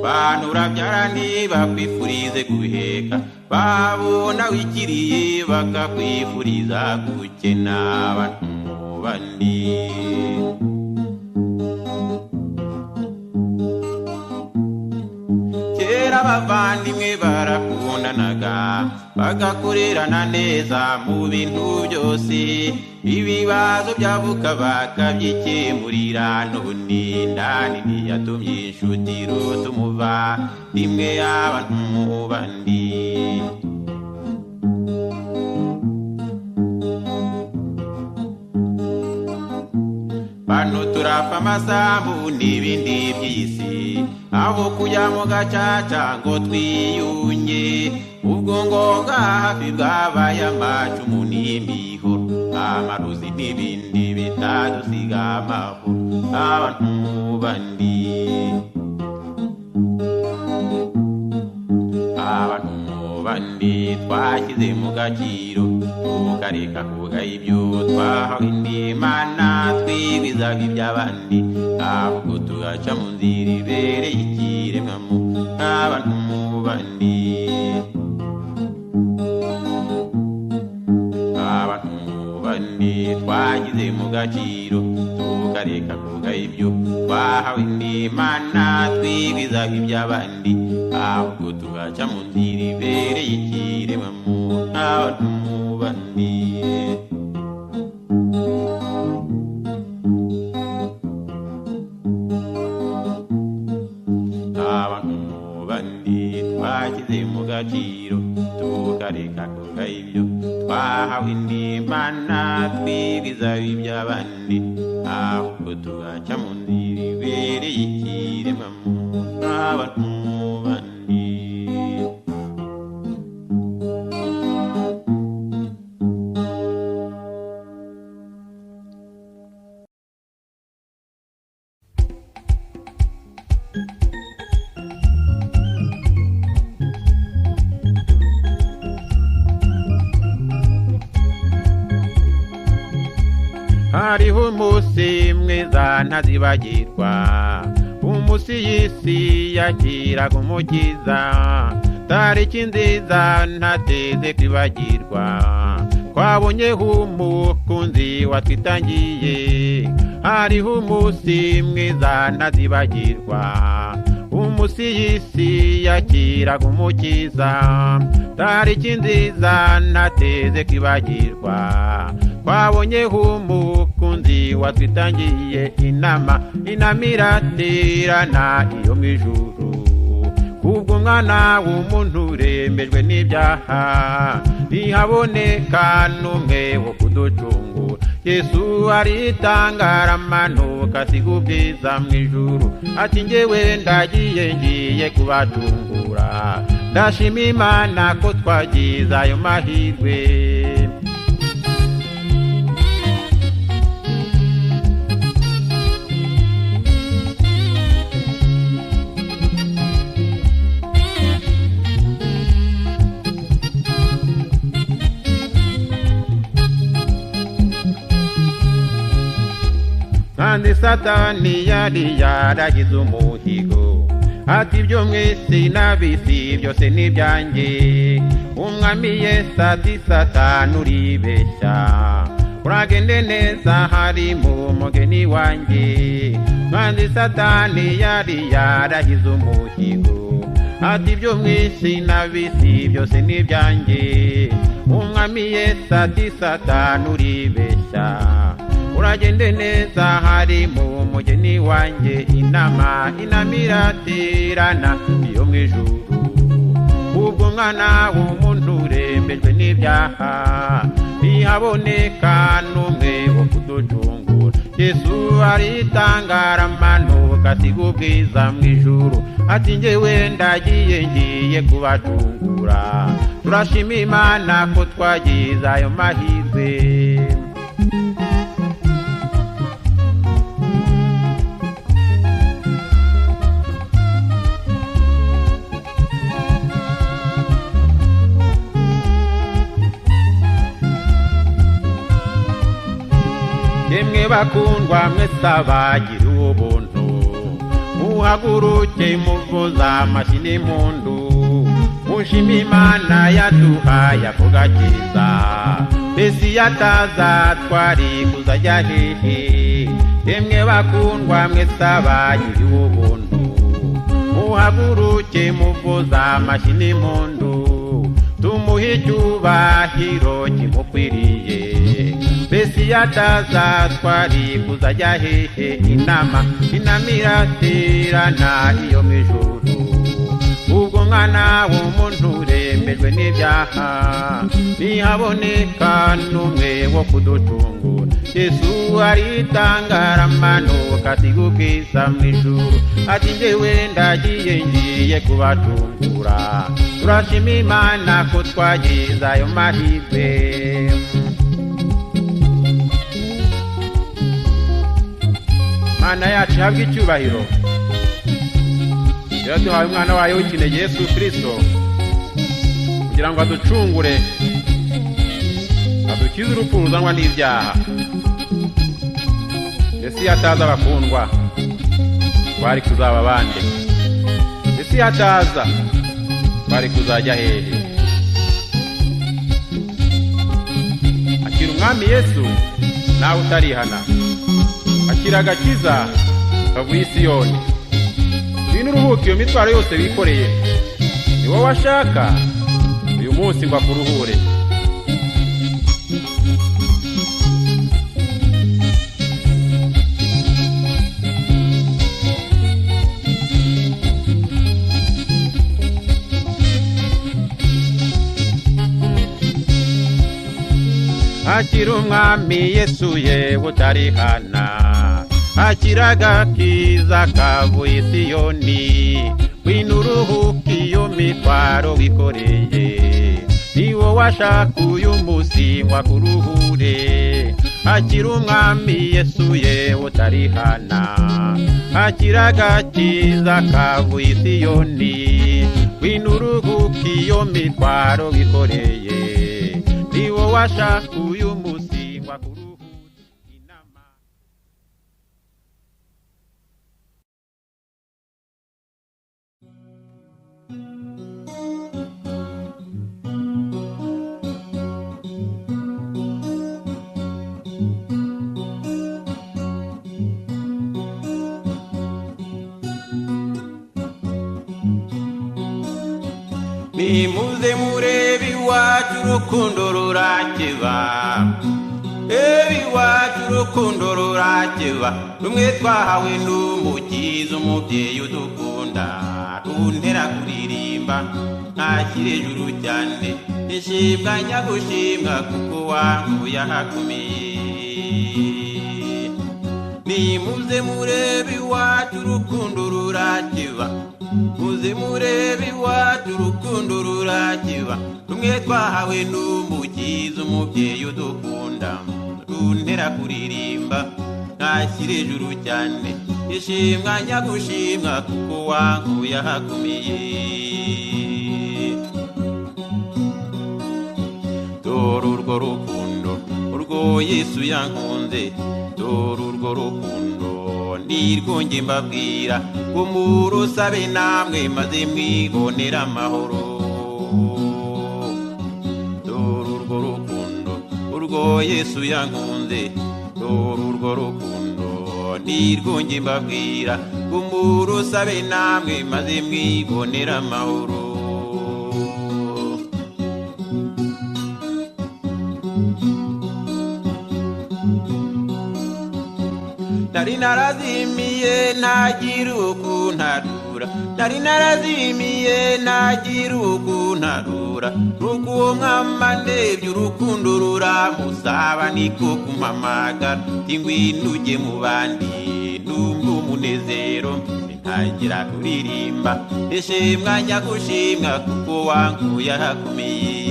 bantu urabyara ntibakwifurize guheka babona wikiriye bakakwifuriza gukena abantu mubandi abavandimwe barakundanaga bagakorerana neza mu bintu byose ibibazo byavuka bakabyikemurira none ndani ntiyatumye inshuti rutumuva rimwe y'abantu mu bandi bano turapfa amasambu n'ibindi by'isi aho kujya mu gacaca ngo twiyunge ubwo ngoga hafi bwabaye amacumu n'imihoro amarozi n'ibindi bitadusiga amahoro abantu bandi twashyize mu gaciro tukareka kuvuga ibyo twahawe n'Imana twigwizaho iby'abandi ahubwo tugaca mu nzira ibereye ikiremwamuntu n'abantu bandi twashyize mu gaciro tukareka kuvuga ibyo twahawe n'Imana twigwizaho iby'abandi ahubwo tugaca mu nzira ibereye ikiremwamuntu n'abantu bandi twashyize mu gaciro tukareka kuvuga ibyo twahawe n'Imana twigwizaho iby'abandi ahubwo tugaca mu nzira ibereye ikiremwamuntu n'abantu bandi hariho umunsi mwiza ntazibagirwa umunsi y'isi yakiraga umukiza tariki nziza ntateze kwibagirwa twabonyeho umukunzi watwitangiye hariho umunsi mwiza ntazibagirwa umunsi y'isi yakiraga umukiza tariki nziza ntateze kwibagirwa twabonyeho umukunzi watwitangiye inama iraterana iyo mu ijuru kubwo umwana w'umuntu urembejwe n'ibyaha ntihaboneka n'umwe wo kuducungura Yesu aritangara amanuka asiga ubwiza mu ijuru ati njyewe ngiye kubacungura ndashima Imana ko twagize ayo mahirwe kandi Satani yari yaragize umuhigo ati ibyo mw'isi n'ab'isi byose ni ibyanjye umwami Yesu ati Satani uribeshya uragende neza hari mu mugeni wanjye kandi Satani yari yaragize umuhigo ati ibyo mw'isi n'ab'isi byose ni ibyanjye umwami Yesu ati Satani uribeshya uragende neza hari mu mugeni wanjye inama iraterana iyo mu ijuru ubwo umwana w'umuntu urembejwe n'ibyaha ntihaboneka n'umwe wo kuducungura Yesu aritangara amanuka asiga ubwiza mu ijuru ati njyewe ngiye kubacungura turashima Imana ko twagize ayo mahirwe Yemwe bakundwa mwese abagira ubuntu muhaguruke muvuza amashyi n'impundu mushime Imana yaduhaye ako gakiza mbese iyo ataza twari kuzajya hehe yemwe bakundwa mwese abagira ubuntu nimuhaguruke muvuza amashyi n'impundu tumuhe icyubahiro kimukwiriye mbese iyo ataza twari kuzajya hehe inama iraterana iyo mu ijuru ubwo mwana w'umuntu urembejwe n'ibyaha ntihaboneka n'umwe wo kuducungura Yesu aritangara amanuka asiga ubwiza mu ijuru ati njyewe ndagiye ngiye kubacungura turashima Imana ko twagize ayo mahirwe Mana yacu ihabwe icyubahiro yaduhaye umwana wayo w'ikinege Yesu Kristo kugira ngo aducungure adukize urupfu ruzanwa n'ibyaha ese iyo ataza bakundwa twari kuzaba abandi ese iyo ataza twari kuzajya hehe akira umwami Yesu nawe utarihana akira agakiza kavuye i Siyoni ngwino uruhuke iyo mitwaro yose wikoreye ni wowe washaka uyu munsi ngo akuruhure akira umwami Yesu yewe utarihana akira agakiza kavuye i Siyoni ngwino uruhuke iyo mitwaro wikoreye ni wowe washaka uyu munsi ngo akuruhure akira umwami Yesu yewe utarihana akira agakiza kavuye i Siyoni ngwino uruhuke iyo mitwaro wikoreye ni wowe washaka uyu munsi ngo akuruhure inama nimuze murebe iwacu urukundo rurakeba iwacu urukundo rurakeba rumwe twahawe n'umukiza umubyeyi udukunda runtera kuririmba ntakire ijuru cyane ishimwa nyagushimwa kuko wankuye ahakomeye nimuze murebe iwacu urukundo rurakeba muze murebe iwacu urukundo rurakeba rumwe twahawe n'umukiza umubyeyi udukunda runtera kuririmba ntashyire ijuru cyane ishimwa nyagushimwa kuko wankuye ahakomeye dore urwo rukundo urwo Yesu yankunze dore urwo rukundo nirwonge mbabwira ngo murusabe namwe maze mwibonera amahoro dore urwo rukundo urwo Yesu yankunze dore urwo rukundo nirwonge mbabwira ngo murusabe namwe maze mwibonera amahoro nari narazimiye ntagira ukuntarura nari narazimiye ntagira ukuntarura nuko uwo mwama ndebye urukundo ruramusaba niko kumpamagara ngwino ujye mu bandi numva umunezero ntangira kuririmba ishimwa nyagushimwa kuko wankuye ahakomeye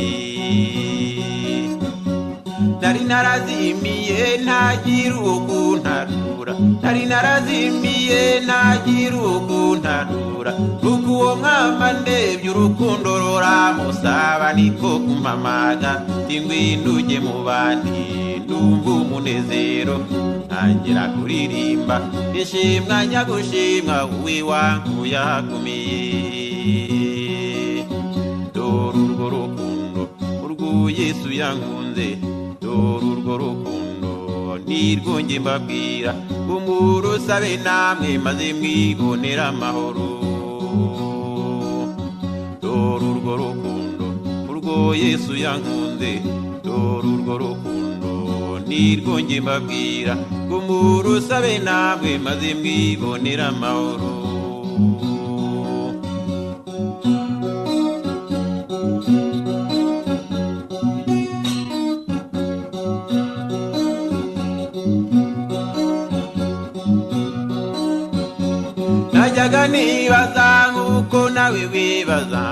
nari narazimiye ntagira ukuntarura nari narazimiye ntagira ukuntarura nuko uwo mwama ndebye urukundo ruramusaba niko kumpamagara ngwino ujye mu bandi numva umunezero ntangira kuririmba ishimwa nyagushimwa wowe wankuye ahakomeye dore urwo rukundo urwo Yesu yankunze dore urwo rukundo nirwonge mbabwira ngo murusabe namwe maze mwibonera amahoro dore urwo rukundo urwo Yesu yankunze, dore urwo rukundo nirwo njye mbabwira, ngo murusabe namwe maze mwibonera amahoro. Najyaga nibaza nk'uko nawe wibaza,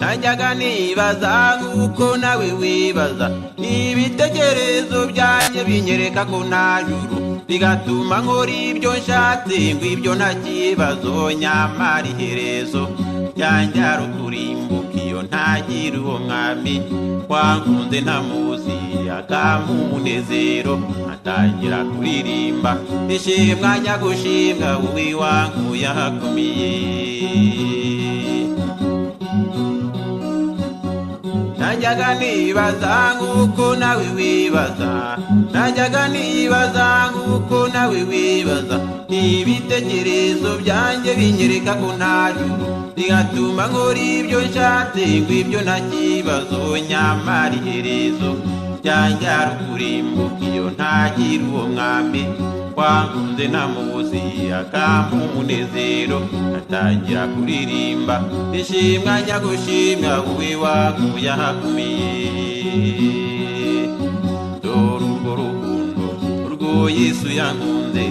najyaga nibaza nk'uko nawe wibaza, ibitekerezo byanjye binyereka ko nta juru, bigatuma nkora ibyo nshatse ngo ibyo nta kibazo, nyamara iherezo ryanjye ari ukurimbuka iyo ntagira uwo mwami wankunze ntamuzi, akampa umunezero atangira kuririmba, ishimwa nyagushimwa wowe wankuye ahakomeye. Najyaga nibaza nk'uko nawe wibaza, najyaga nibaza nk'uko nawe wibaza, ibitekerezo byanjye binyereka ko nta juru, bigatuma nkora ibyo nshatse ngo ibyo nta kibazo, nyamara iherezo ryanjye ari ukurimbuka iyo ntagira uwo mwami wankunze ntamuzi, akampa umunezero atangira kuririmba, ishimwa nyagushimwa wowe wankuye ahakomeye. Dore urwo rukundo urwo Yesu yankunze,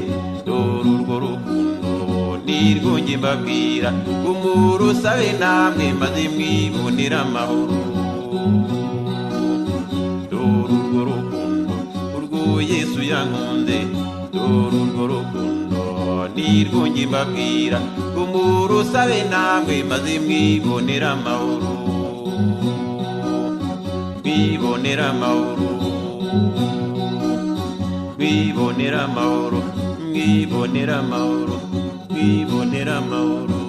dore urwo rukundo nirwo njye mbabwira, ngo murusabe namwe maze mwibonera amahoro. Dore urwo rukundo urwo Yesu yankunze, dore urwo rukundo nirwo njye mbabwira, ngo murusabe namwe maze mwibonera amahoro, mwibonera amahoro, mwibonera amahoro, mwibonera amahoro, mwibonera amahoro.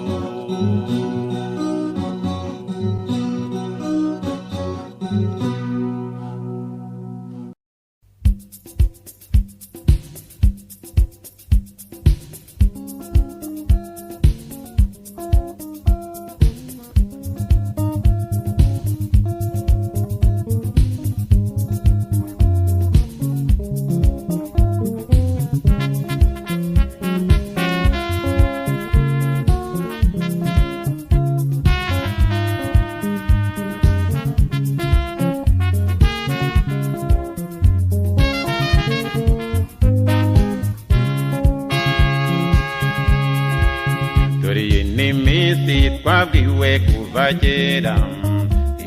Twabwiwe kuva kera,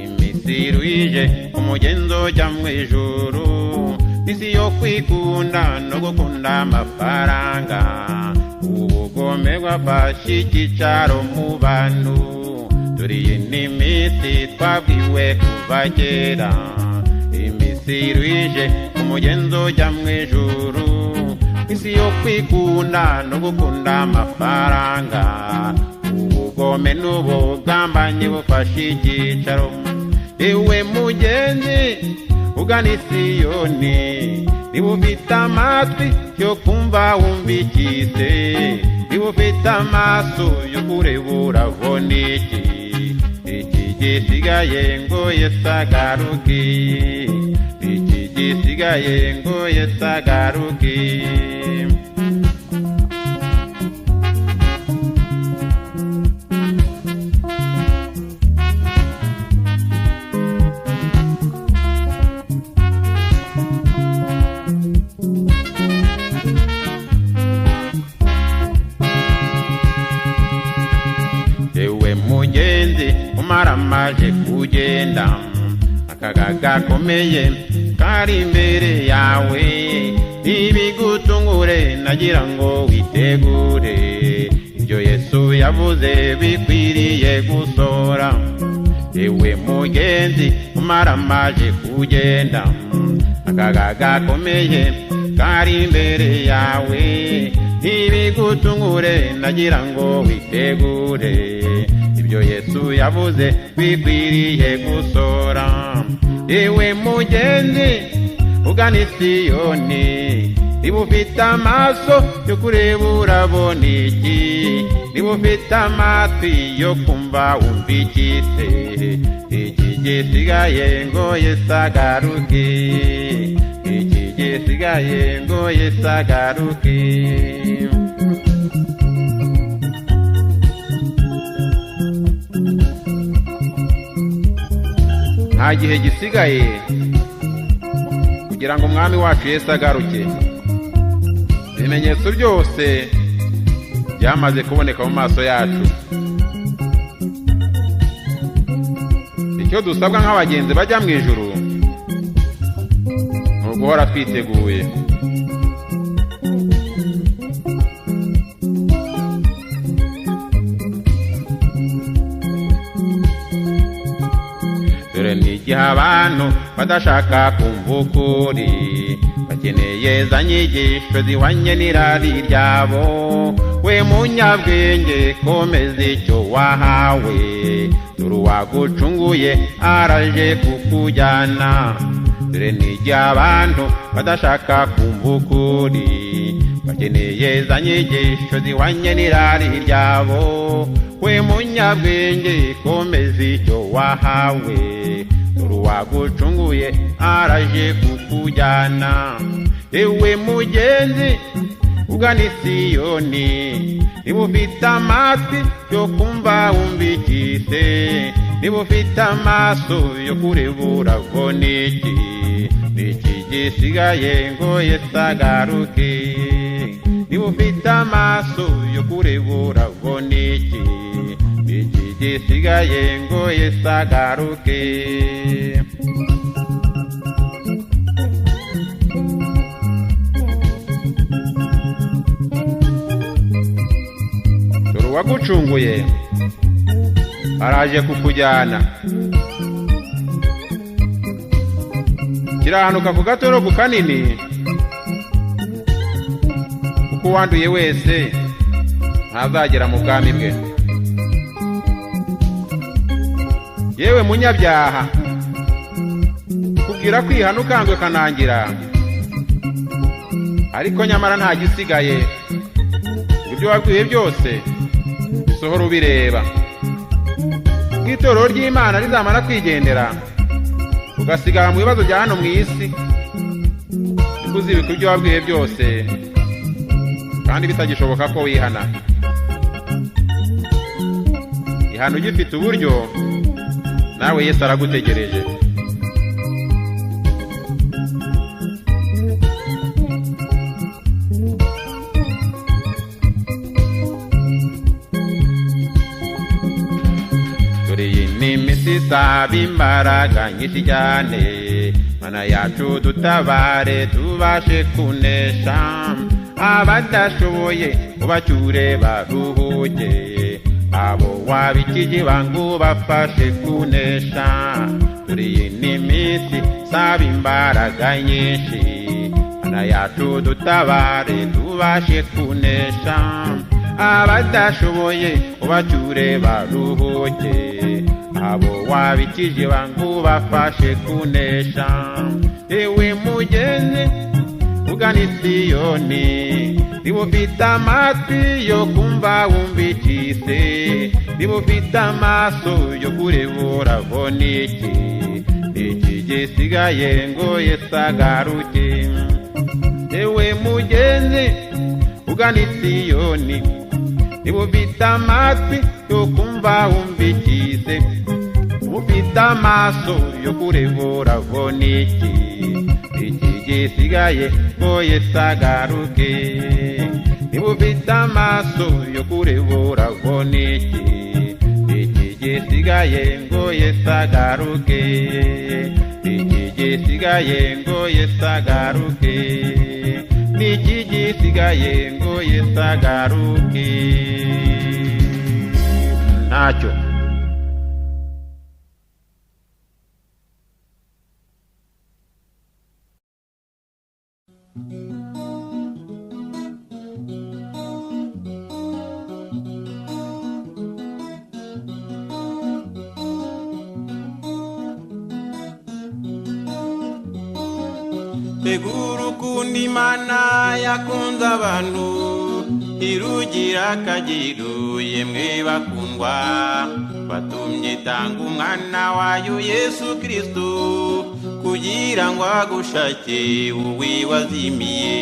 iminsi irwije umugenzo ujya mu ijuru, isi yo kwikunda no gukunda amafaranga, ubugome bwafashe icyicaro mu bantu. Dore iyi ni iminsi twabwiwe kuva kera, iminsi irwije umugenzo ujya mu ijuru, isi yo kwikunda no gukunda amafaranga, ubugome n'ubugambanyi bufashe icyicaro. Ewe mugenzi ugana i Siyoni, niba ufite amatwi yo kumva wumvikise, niba ufite amaso yo kureba urabona iki, iki gisigaye ngo Yesu agaruke, iki gisigaye ngo Yesu agaruke. Maramaje kugenda, akaga gakomeye kari imbere yawe, ibigutungure nagira ngo witegure, ibyo Yesu yavuze bikwiriye gusora. Ewe mugenzi maramaje kugenda, akaga gakomeye kari imbere yawe, ibigutungure nagira ngo witegure, ibyo Yesu yavuze bikwiriye gusora. Ewe mugenzi ugana i Siyoni, niba ufite amaso yo kureba urabona iki, niba ufite amatwi yo kumva wumva iki se, iki gisigaye ngo Yesu agaruke, iki gisigaye ngo Yesu agaruke. Nta gihe gisigaye kugira ngo umwami wacu Yesu agaruke. Ibimenyetso byose byamaze kuboneka mu maso yacu. Icyo dusabwa nk'abagenzi bajya mu ijuru ni uguhora twiteguye. Dore n'igihe abantu badashaka kumva ukuri, bakeneye za nyigisho zihwanye n'irari ryabo. We munyabwenge komeza icyo wahawe, dore uwagucunguye araje kukujyana. Dore n'igihe abantu badashaka kumva ukuri, bakeneye za nyigisho zihwanye n'irari ryabo. We munyabwenge komeza icyo wahawe, dore uwagucunguye araje kukujyana. Ewe mugenzi ugana i Siyoni, niba ufite amatwi yo kumva wumva iki se, niba ufite amaso yo kureba urabona iki, iki gisigaye ngo Yesu agaruke. Niba ufite amaso yo kureba urabona iki, iki gisigaye ngo Yesu agaruke. Dore uwagucunguye araje kukujyana. Kirahanuka ku gatorogo kanini, kuko uwanduye wese ntazagera mu bwami bwe. Yewe munyabyaha, kubwira kwihana ukangwe kanangira, ariko nyamara nta gisigaye. Ibyo wabwiye byose sohora ubireba. Itorero ry'Imana rizamara kwigendera, ugasigara mu bibazo bya hano mu isi, uzibika ibyo wabwiye byose kandi bitagishoboka ko wihana. Ihana ugifite uburyo, nawe Yesu aragutegereje. Dore iyi ni iminsi isaba imbaraga nyinshi cyane, Mana yacu dutabare tubashe kunesha. Abadashoboye ubacyure baruhuke, abo wabikije bangu bafashe kunesha. Dore iyi ni iminsi isaba imbaraga nyinshi, Mana yacu dutabare tubashe kunesha. Abadashoboye ubacyure baruhuke, abo wabikije bangu bafashe kunesha. Ewe mugenzi ugana i Siyoni, niba ufite amatwi yo kumva wumva iki se, niba ufite amaso yo kureba urabona iki, iki gisigaye ngo Yesu agaruke. Ewe mugenzi ugana i Siyoni, niba ufite amatwi yo kumva wumva iki se, ufite amaso yo kureba urabona iki, iki gisigaye ngo Yesu agaruke. Niba ufite amaso yo kureba urabona iki, iki gisigaye ngo Yesu agaruke, iki gisigaye ngo Yesu agaruke, niki gisigaye ngo Yesu agaruke. Ntacyo. ega urukundo Imana yakunze abantu irugira akagero, yemwe bakundwa, watumye itanga umwana wayo Yesu Kristo kugira ngo agushake wowe wazimiye.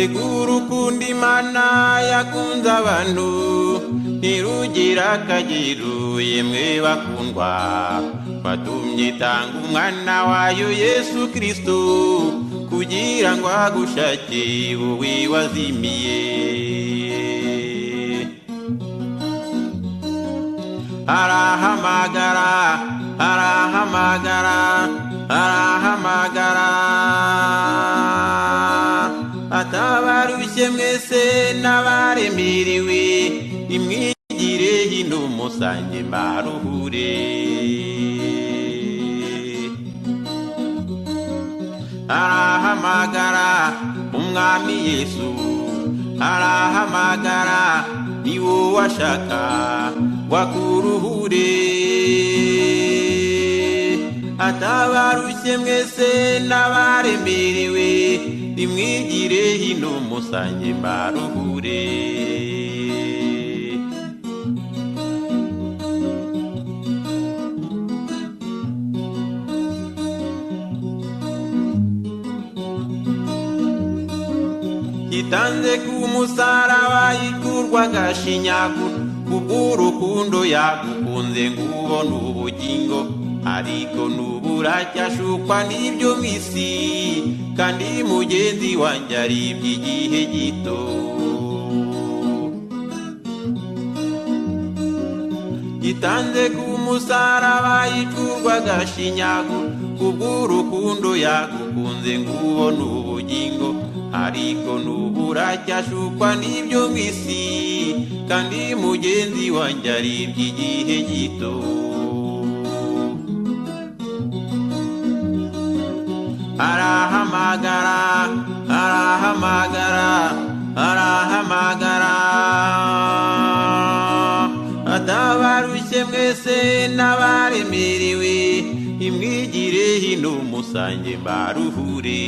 Ega urukundo Imana yakunze abantu ntirugira akagero, yemwe bakundwa, watumye itanga umwana wayo Yesu Kristo kugira ngo agushake wowe wazimiye. Arahamagara, arahamagara, arahamagara, atabarushye mwese n'abaremerewe, imwigire hino musange mbaruhure. Arahamagara umwami Yesu, arahamagara niwo washaka wakuruhure. Atabarushye mwese n'abaremerewe, nimwigire hino musange mbaruhure. Yitanze ku musaraba yikurwa agashinyaguro, kubw'urukundo yagukunze ngubona ubugingo, ariko n'ubu uracyashukwa n'ibyo mw'isi, kandi mugenzi wanjye ari iby'igihe gito. Yitanze ku musaraba yikurwa agashinyaguro, kubw'urukundo yagukunze ngubona ubugingo, ariko n'ubu uracyashukwa n'ibyo mw'isi, kandi mugenzi wanjye ari iby'igihe gito. Arahamagara, arahamagara, arahamagara, atabarushye mwese n'abaremerewe, imwigire hino musange mbaruhure.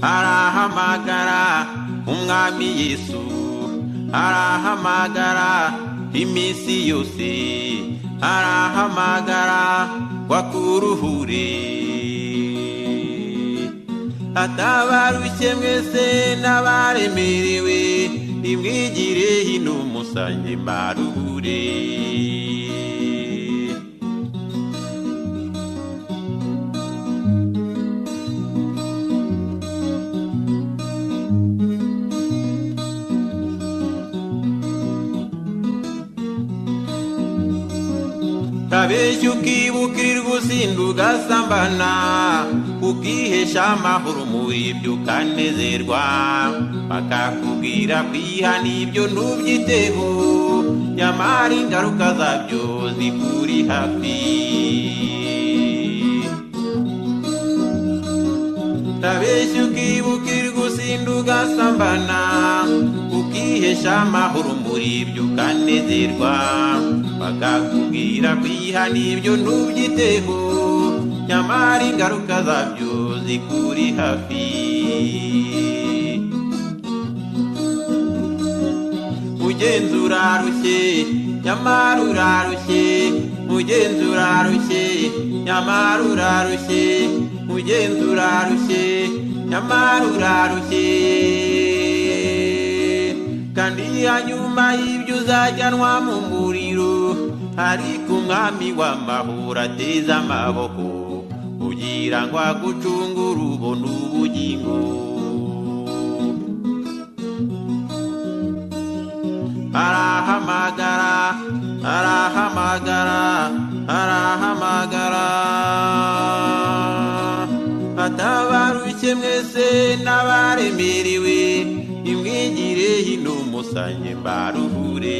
Arahamagara umwami Yesu, arahamagara iminsi yose, arahamagara wakuruhure. Atabarushye mwese n'abaremerewe, imwigire hino musange mbaruhure. Kabeshya ukibukirirwa usinda ugasambana, ukihesha amahoro muri ibyo ukanezerwa, bakakubwira kwihana ibyo ntubyiteho, nyamara ingaruka zabyo zikuri hafi. Kabeshya ukibukirirwa usinda ugasambana, ukihesha amahoro muri ibyo ukanezerwa, bakakubwira kwihana ibyo ntubyiteho, nyamara ingaruka zabyo zikuri hafi. Mugenzi urarushye nyamara urarushye, mugenzi urarushye nyamara urarushye, mugenzi urarushye nyamara urarushye, kandi hanyuma y'ibyo uzajyanwa mu muriro, ariko umwami w'amahoro ateze amaboko kugira ngo agucungure ubone ubugingo. Arahamagara, arahamagara, arahamagara, atabarushye mwese n'abaremerewe, imwigire hino musange mbaruhure.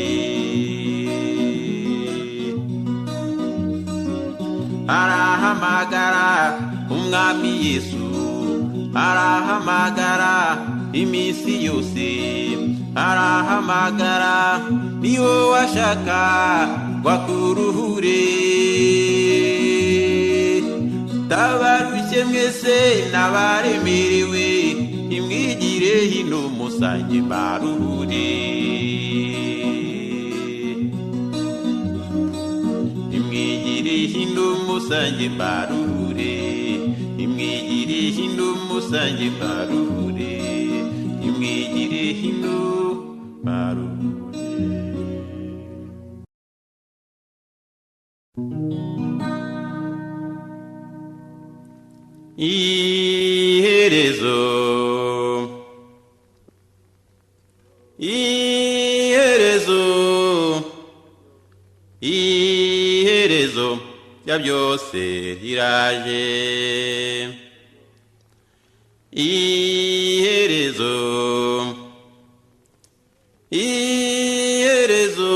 Arahamagara umwami Yesu, arahamagara iminsi yose arahamagara niwo washaka wakuruhure tabarushye mwese n'abaremerewe imwigire hino musange baruhure imwigire hino musange baruhure imwigire hino musange baruhure imwigire hino baruhure iherezo iherezo iherezo rya byose riraje iherezo iherezo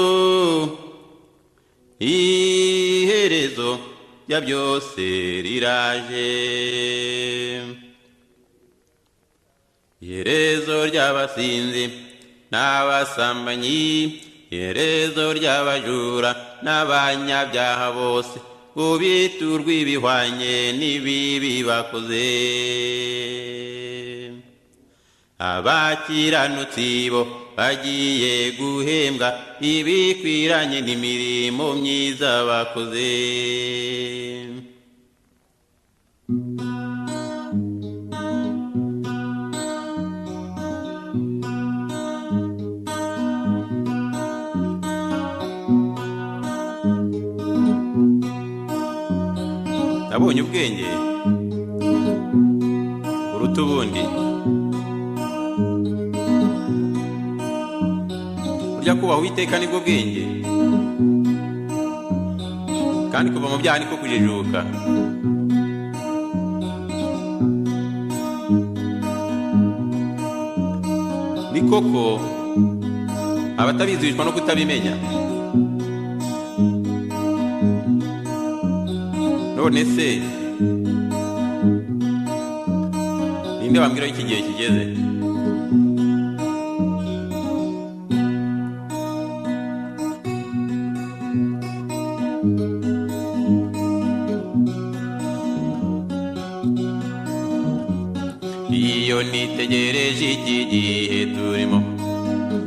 iherezo rya byose riraje iherezo ry'abasinzi n'abasambanyi iherezo ry'abajura n'abanyabyaha bose ngo biturwe ibihwanye n'ibibi bakoze abakiranutsi bo bagiye guhembwa ibikwiranye n'imirimo myiza bakoze nabonye ubwenge buruta ubundi burya kubaha Uwiteka nibwo bwenge kandi kuva mu byaha niko kujijuka ni koko abatabizi bicwa no kutabimenya none se ninde wambwira iki gihe kigeze iyo nitegereje iki gihe turimo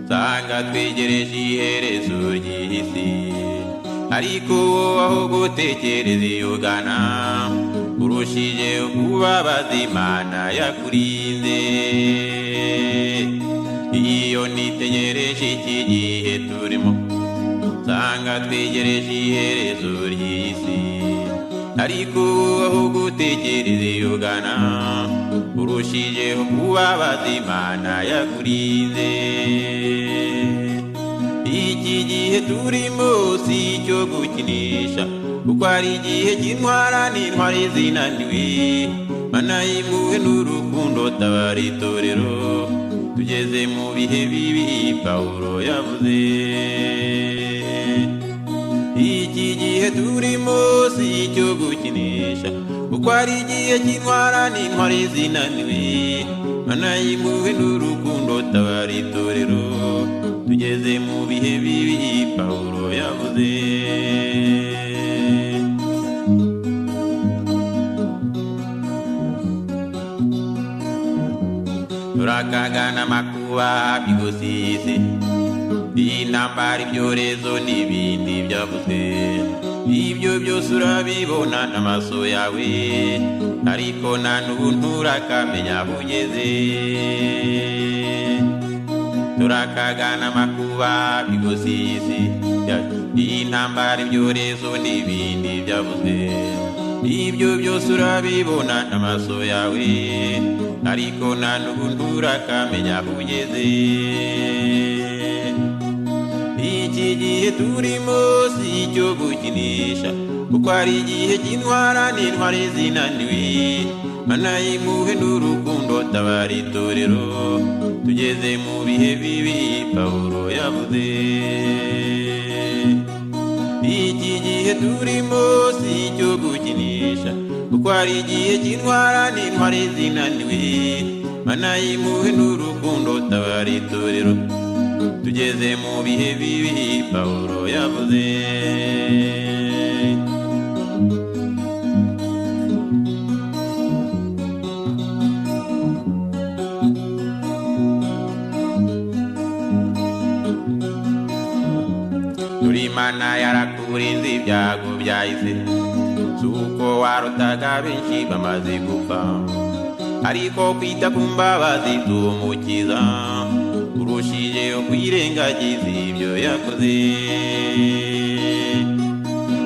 nsanga twegereje iherezo ry'isi ariko aho gutekereza iyo ugana urushije kubabaza Imana yakurinze iyo nitegereje iki gihe turimo nsanga twegereje iherezo ry'isi ariko aho gutekereza iyo ugana urushije kubabaza Imana yakurinze iki gihe turimo si icyo gukinisha kuko ari igihe cy'intwara n'intwari zinaniwe Mana y'impuhwe n'urukundo tabara itorero tugeze mu bihe bibi Pawulo yavuze iki gihe turimo si icyo gukinisha kuko ari igihe cy'intwara n'intwari zinaniwe Mana y'impuhwe n'urukundo tabara itorero tugeze mu bihe bibi Pawulo yavuze turakagana amakuba bigosise intambara ibyorezo n'ibindi byavuzwe ibyo byose urabibona n'amaso yawe ariko nta n'ubu nturakamenya aho ugeze turakagana amakuba bigosise intambara ibyorezo n'ibindi byavuzwe ibyo byose urabibona n'amaso yawe ariko nta n'ubu nturakamenya aho ugeze iki gihe turimo si icyo gukinisha kuko ari igihe cy'intwara n'intwari zinaniwe Mana y'impuhwe n'urukundo tabara itorero tugeze mu bihe bibi Pawulo yavuze iki gihe turimo si icyo gukinisha kuko hari igihe cy'intwara n'intwari zinaniwe mana y'impuhwe n'urukundo tabara itorero tugeze mu bihe bibi Pawulo yavuze turi Imana yarakurinze ibyago byahise suko warotaga benshi bamaze gupfa ariko kwita ku mbabazi z'umukiza urushijeho kwirengagiza ibyo yakoze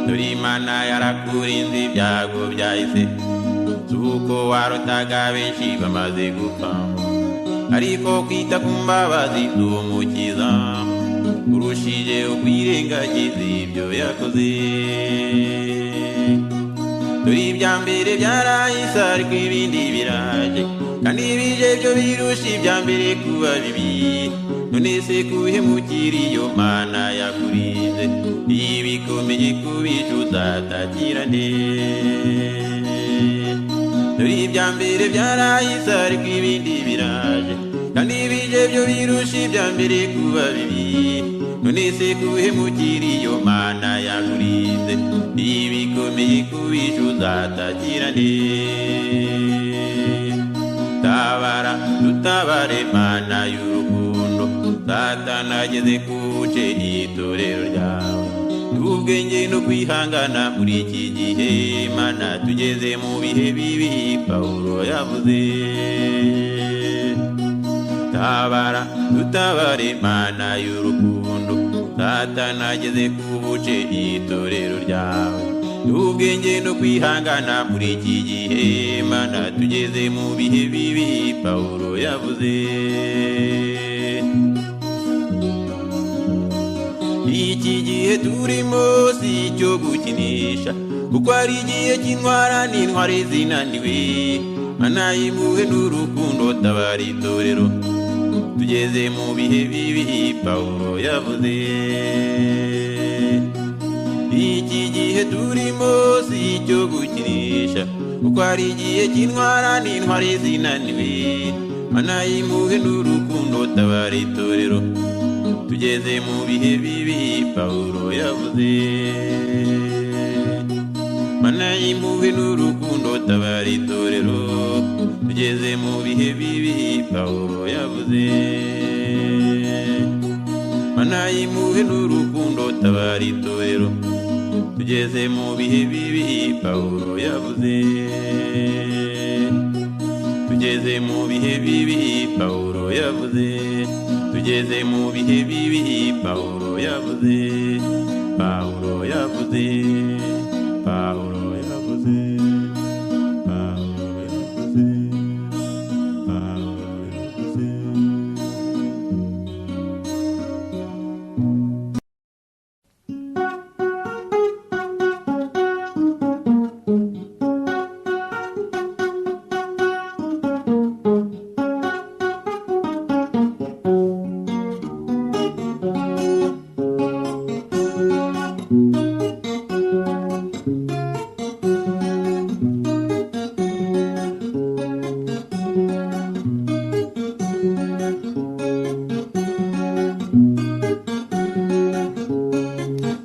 turi Imana yarakurinze ibyago byahise suko warotaga benshi bamaze gupfa ariko kwita ku mbabazi z'umukiza urushijeho kwirengagiza ibyo yakoze turi ibya mbere byarahise ariko ibindi biraje kandi ibije byo birusha ibya mbere kuba bibi none se kuhemukira iyo Mana yakurinze ibikomeye kubicuza atagira nde turi ibya mbere byarahise ariko ibindi biraje kandi ibije byo birusha ibya mbere kuba bibi none se kuhemukira iyo Mana yakurinze ibikomeye kubicuza atagira nde tabara dutabare Mana y'urukundo Satani ageze kuce itorero ryawe ubwenge no kwihangana muri iki gihe Mana tugeze mu bihe bibi Pawulo yavuze tabara dutabare Mana y'urukundo Satani ageze kuce itorero ryawe ubwenge no kwihangana muri iki gihe Mana tugeze mu bihe bibi Pawulo yavuze iki gihe turimo si icyo gukinisha kuko ari igihe cy'intwara n'intwari zinaniwe Mana y'impuhwe n'urukundo tabara itorero tugeze mu bihe bibi Pawulo yavuze iki gihe turimo si icyo gukinisha kuko ari igihe cy'intwara n'intwari zinaniwe Mana y'impuhwe n'urukundo tabara itorero tugeze mu bihe bibi Pawulo yavuze Mana y'impuhwe n'urukundo tabara itorero tugeze mu bihe bibi Pawulo yavuze Mana y'impuhwe n'urukundo tabara itorero tugeze mu bihe bibi Pawulo yavuze tugeze mu bihe bibi Pawulo yavuze tugeze mu bihe bibi Pawulo yavuze Pawulo yavuze Pawulo yavuze Pawulo yavuze Pawulo yavuze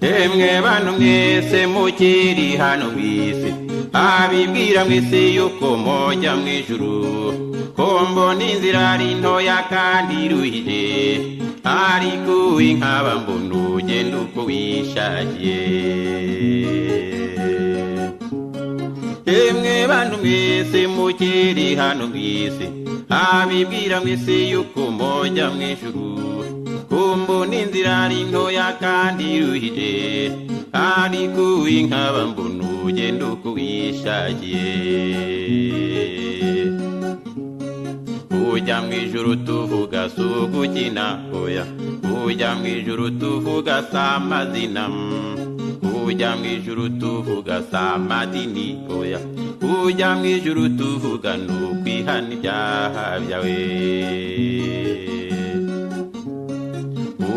emwe bantu mwese mukiri hano mw'isi abibwira mwese yuko mojya mw'ijuru ko mbona inzira ari ntoya kandi iruhije ariko inkaba mbona ugenda uko wishakiye emwe bantu mwese mukiri hano mw'isi abibwira mwese yuko mojya mw'ijuru mbona inzira ari ntoya kandi iruhije ariko inkaba mbona ugenda uko wishakiye ujya mw'ijuru tuvuga si ugukina oya ujya mw'ijuru tuvuga si amazina ujya mw'ijuru tuvuga si amadini oya ujya mw'ijuru tuvuga ni ukwihana ibyaha byawe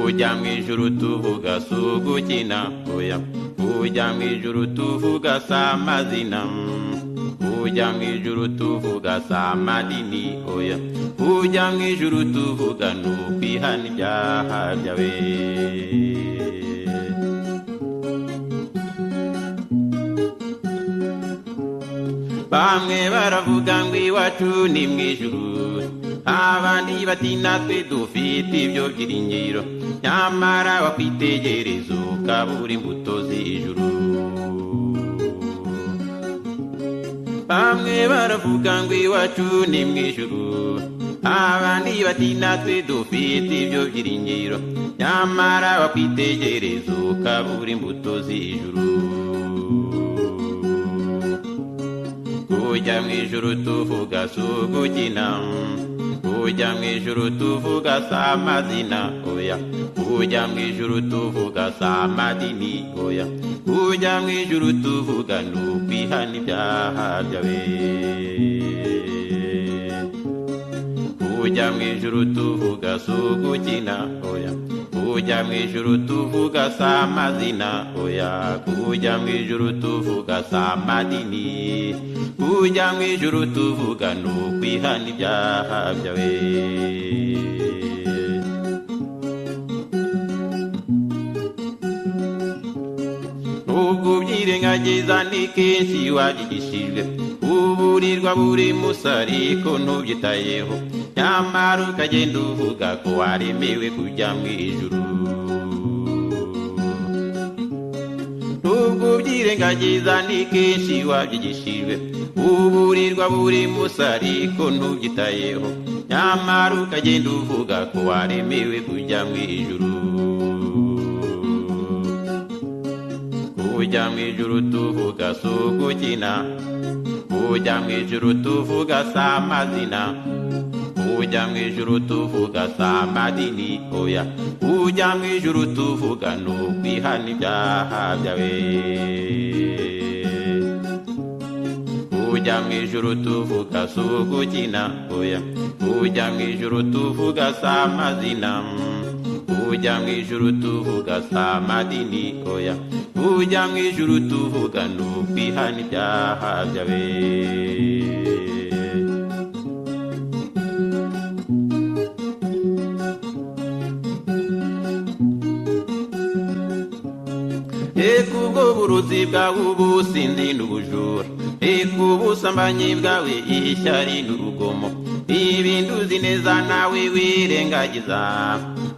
ujya mw'ijuru tuvuga si ugukina oya ujya mw'ijuru tuvuga si amazina ujya mu ijuru tuvuga si amadini oya ujya mu ijuru tuvuga ni ukwihana ibyaha byawe bamwe baravuga ngo iwacu ni mu ijuru abandi bati natwe dufite ibyo byiringiro nyamara wakwitegereza ukabura imbuto z'ijuru bamwe baravuga ngo iwacu ni mu ijuru abandi bati natwe dufite ibyo byiringiro nyamara wakwitegereza ukabura imbuto z'ijuru kujya mu ijuru tuvuga si ugukina kujya mu ijuru tuvuga si amazina oya kujya mu ijuru tuvuga si amadini oya kujya mu ijuru tuvuga ni ukwihana ibyaha byawe kujya mu ijuru tuvuga si ugukina oya kujya mu ijuru tuvuga si amazina oya kujya mu ijuru tuvuga si amadini kujya mu ijuru tuvuga ni ukwihana ibyaha byawe ubwo ubyirengagiza ni kenshi wabyigishijwe uburirwa buri musi ariko ntubyitayeho nyamara ukagenda uvuga ko waremewe kujya mu ijuru ubwo ubyirengagiza ni kenshi wabyigishijwe uburirwa buri musi ariko ntubyitayeho nyamara ukagenda uvuga ko waremewe kujya mu ijuru kujya mu ijuru tuvuga si ugukina kujya mu ijuru tuvuga si amazina kujya mu ijuru tuvuga si amadini oya kujya mu ijuru tuvuga ni ukwihana ibyaha byawe kujya mu ijuru tuvuga si ugukina oya kujya mu ijuru tuvuga si amazina kujya mu ijuru tuvuga si amadini oya kujya mu ijuru tuvuga ni ukwihana ibyaha byawe eka ubwo burozi bwawe ubusinzi n'ubujura eka ubusambanyi bwawe ishyari n'urugomo ibindi uzi neza nawe wirengagiza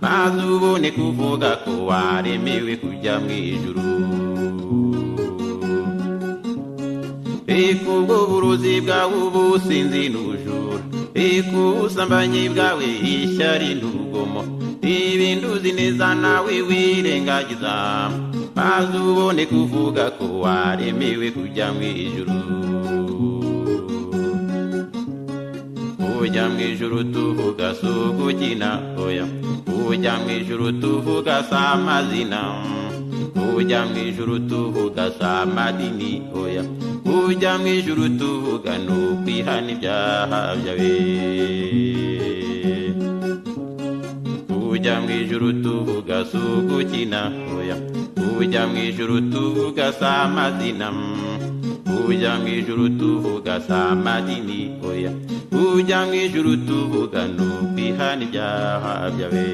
maze ubone kuvuga ko waremewe kujya mu ijuru eka ubwo burozi bwawe ubusinzi n'ubujura eka ubusambanyi bwawe ishyari n'urugomo ibindi uzi neza nawe wirengagiza maze ubone kuvuga ko waremewe kujya mu ijuru kujya mu ijuru tuvuga si ugukina oya kujya mu ijuru tuvuga si amazina kujya mu ijuru tuvuga si amadini oya kujya mu ijuru tuvuga ni ukwihana ibyaha byawe kujya mu ijuru tuvuga si ugukina oya kujya mu ijuru tuvuga si amazina kujya mu ijuru tuvuga si amadini oya kujya mu ijuru tuvuga ni ukwihana ibyaha byawe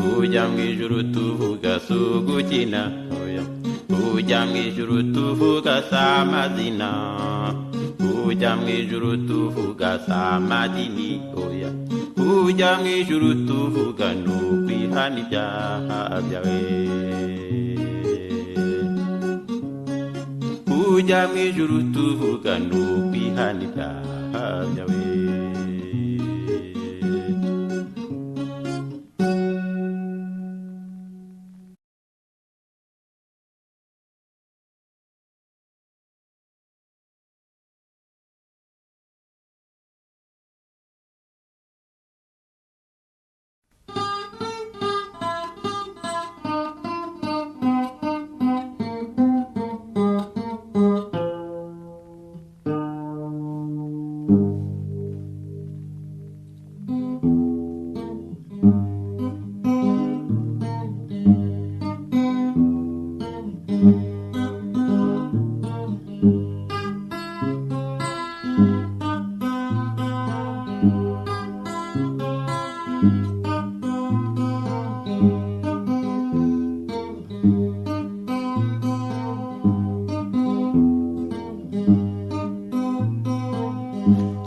kujya mu ijuru tuvuga si ugukina oya kujya mu ijuru tuvuga si amazina kujya mu ijuru tuvuga si amadini oya kujya mu ijuru tuvuga ni ukwihana ibyaha byawe kujya mu ijuru tuvuga ni ukwihana ibyaha byawe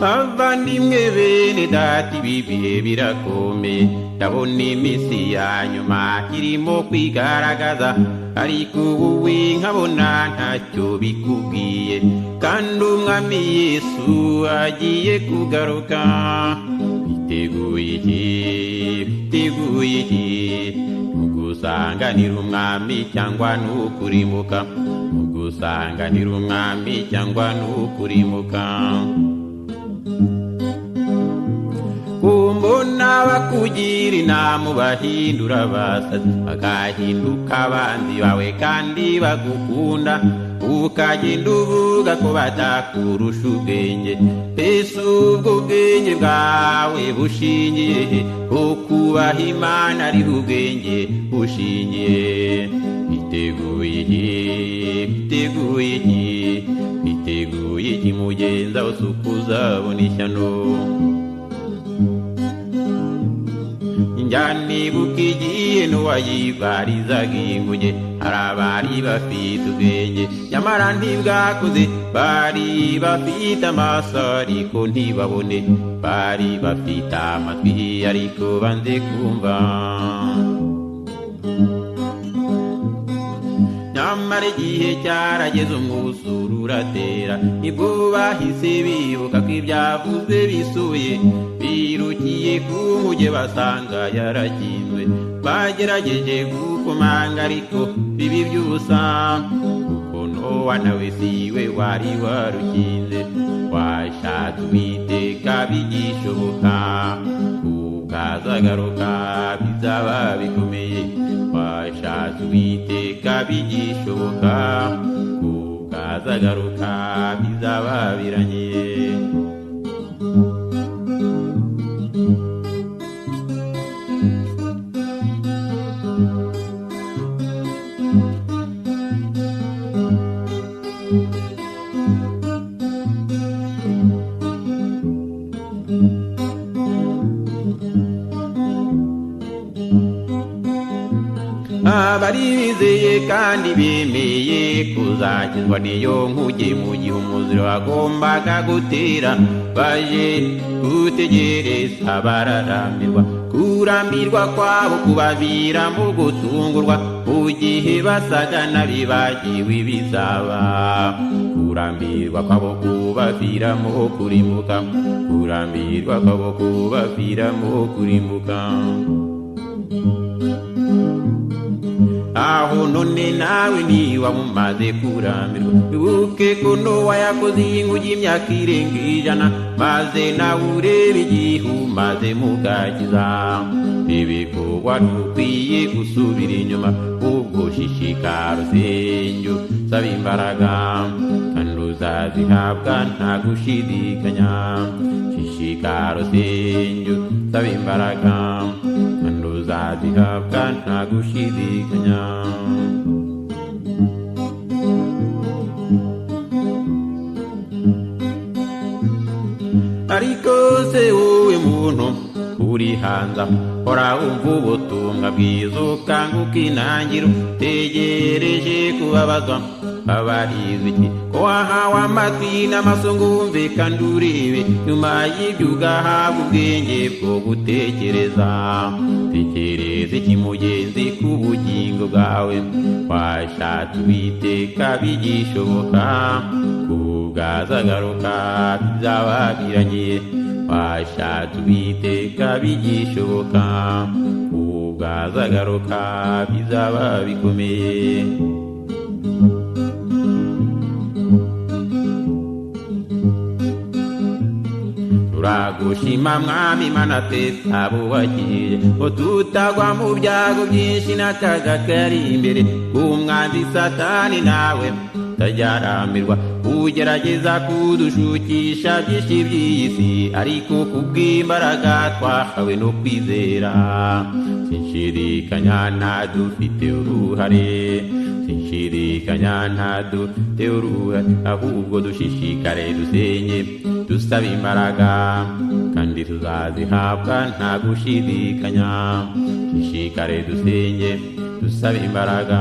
bavandimwe bene data ibi bihe birakomeye ndabona iminsi ya nyuma irimo kwigaragaza ariko wowe nkabona ntacyo bikubwiye kandi umwami Yesu agiye kugaruka biteguye iki mugusanganira umwami cyangwa n'ukurimuka mugusanganira umwami cyangwa n'ukurimuka kumbona bakugira inama bahindura abasazi bagahinduka abanzi bawe kandi bagukunda ukagenda uvuga ko batakurusha ubwenge ese ubwo bwenge bwawe bushingiye ko kubaha Imana ari ubwenge bushingiye biteguye iki mugenza wose ukuzabona ishyano njyanibuka igihe n'uwayibarizaga inguge hari abari bafite ubwenge nyamara ntibwakoze bari bafite amaso ariko ntibabone bari bafite amatwi ariko banze kumva nyamara igihe cyarageze umwuzure uratera nibwo bahise bibuka ko ibyavuzwe bisuye birukiye ku nkuge basanga yarakinzwe bagerageje gukomanga ariko bibi by'ubusa kuko Nowa nawe siwe wari warukinze washatse Uwiteka bigishoboka ukazagaruka bizaba bikomeye washatse Uwiteka bigishoboka ukazagaruka bizaba biranye abari bizeye kandi bemeye kuzagezwa n'iyo nkuge mu gihe umwuzure wagombaga gutera baje gutegereza bararambirwa kurambirwa kwabo kubaviramo gutungurwa mu gihe basaga n'abibagiwe ibizaba kurambirwa kwabo kubaviramo kurimbuka kurambirwa kwabo kubaviramo kurimbuka aho none nawe niba mumaze kurambirwa wibuke ko Nowa yakoze inkuge imyaka irenga 100 maze nawe urebe igihe umaze mugakiza ibikorwa ntukwiye gusubira inyuma ubwo shishikara usenga saba imbaraga kandi uzazihabwa nta gushidikanya shishikara usenga saba imbaraga kandi uzazihabwa nta gushidikanya ariko se wowe muntu uri hanze hora wumva ubutumwa bwiza ukanguka inangiro tegereje kubabazwa babarizwa iki ko wahawe amatwi n'amaso ngo wumve kandi urebe nyuma y'ibyo ugahabwa ubwenge bwo gutekereza tekereza iki mugenzi ku bugingo bwawe washatse Uwiteka bigishoboka kubwazagaruka bizaba biranye washatse Uwiteka bigishoboka kubwazagaruka bizaba bikomeye turagushima mwami Mana twese abubakije ngo tutagwa mu byago byinshi n'akaga kari imbere umwanzi Satani nawe tajyarambirwa ugerageza kudushukisha byinshi by'iyi si ariko kubw'imbaraga twahawe no kwizera sinshidikanya ntadufite uruhare sinshidikanya ntadufite uruhare ahubwo dushishikare dusenye dusaba imbaraga kandi tuzazihabwa nta gushidikanya dushishikare dusenye dusaba imbaraga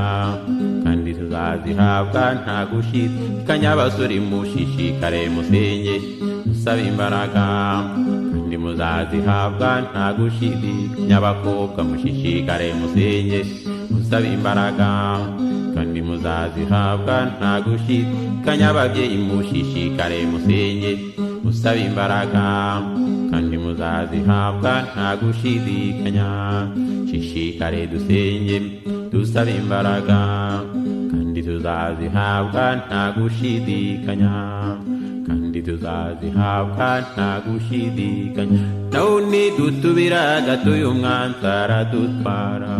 kandi tuzazihabwa nta gushidikanya abasore mushishikare musenye musaba imbaraga kandi muzazihabwa nta gushidikanya abakobwa mushishikare musenge musaba imbaraga kandi muzazihabwa nta gushidikanya ababyeyi mushishikare musenge musaba imbaraga kandi muzazihabwa nta gushidikanya shishikare dusenge dusaba imbaraga kandi tuzazihabwa nta gushidikanya kandi tuzazihabwa nta gushidikanya naho nidutubira gato y'umwanzi aradutwara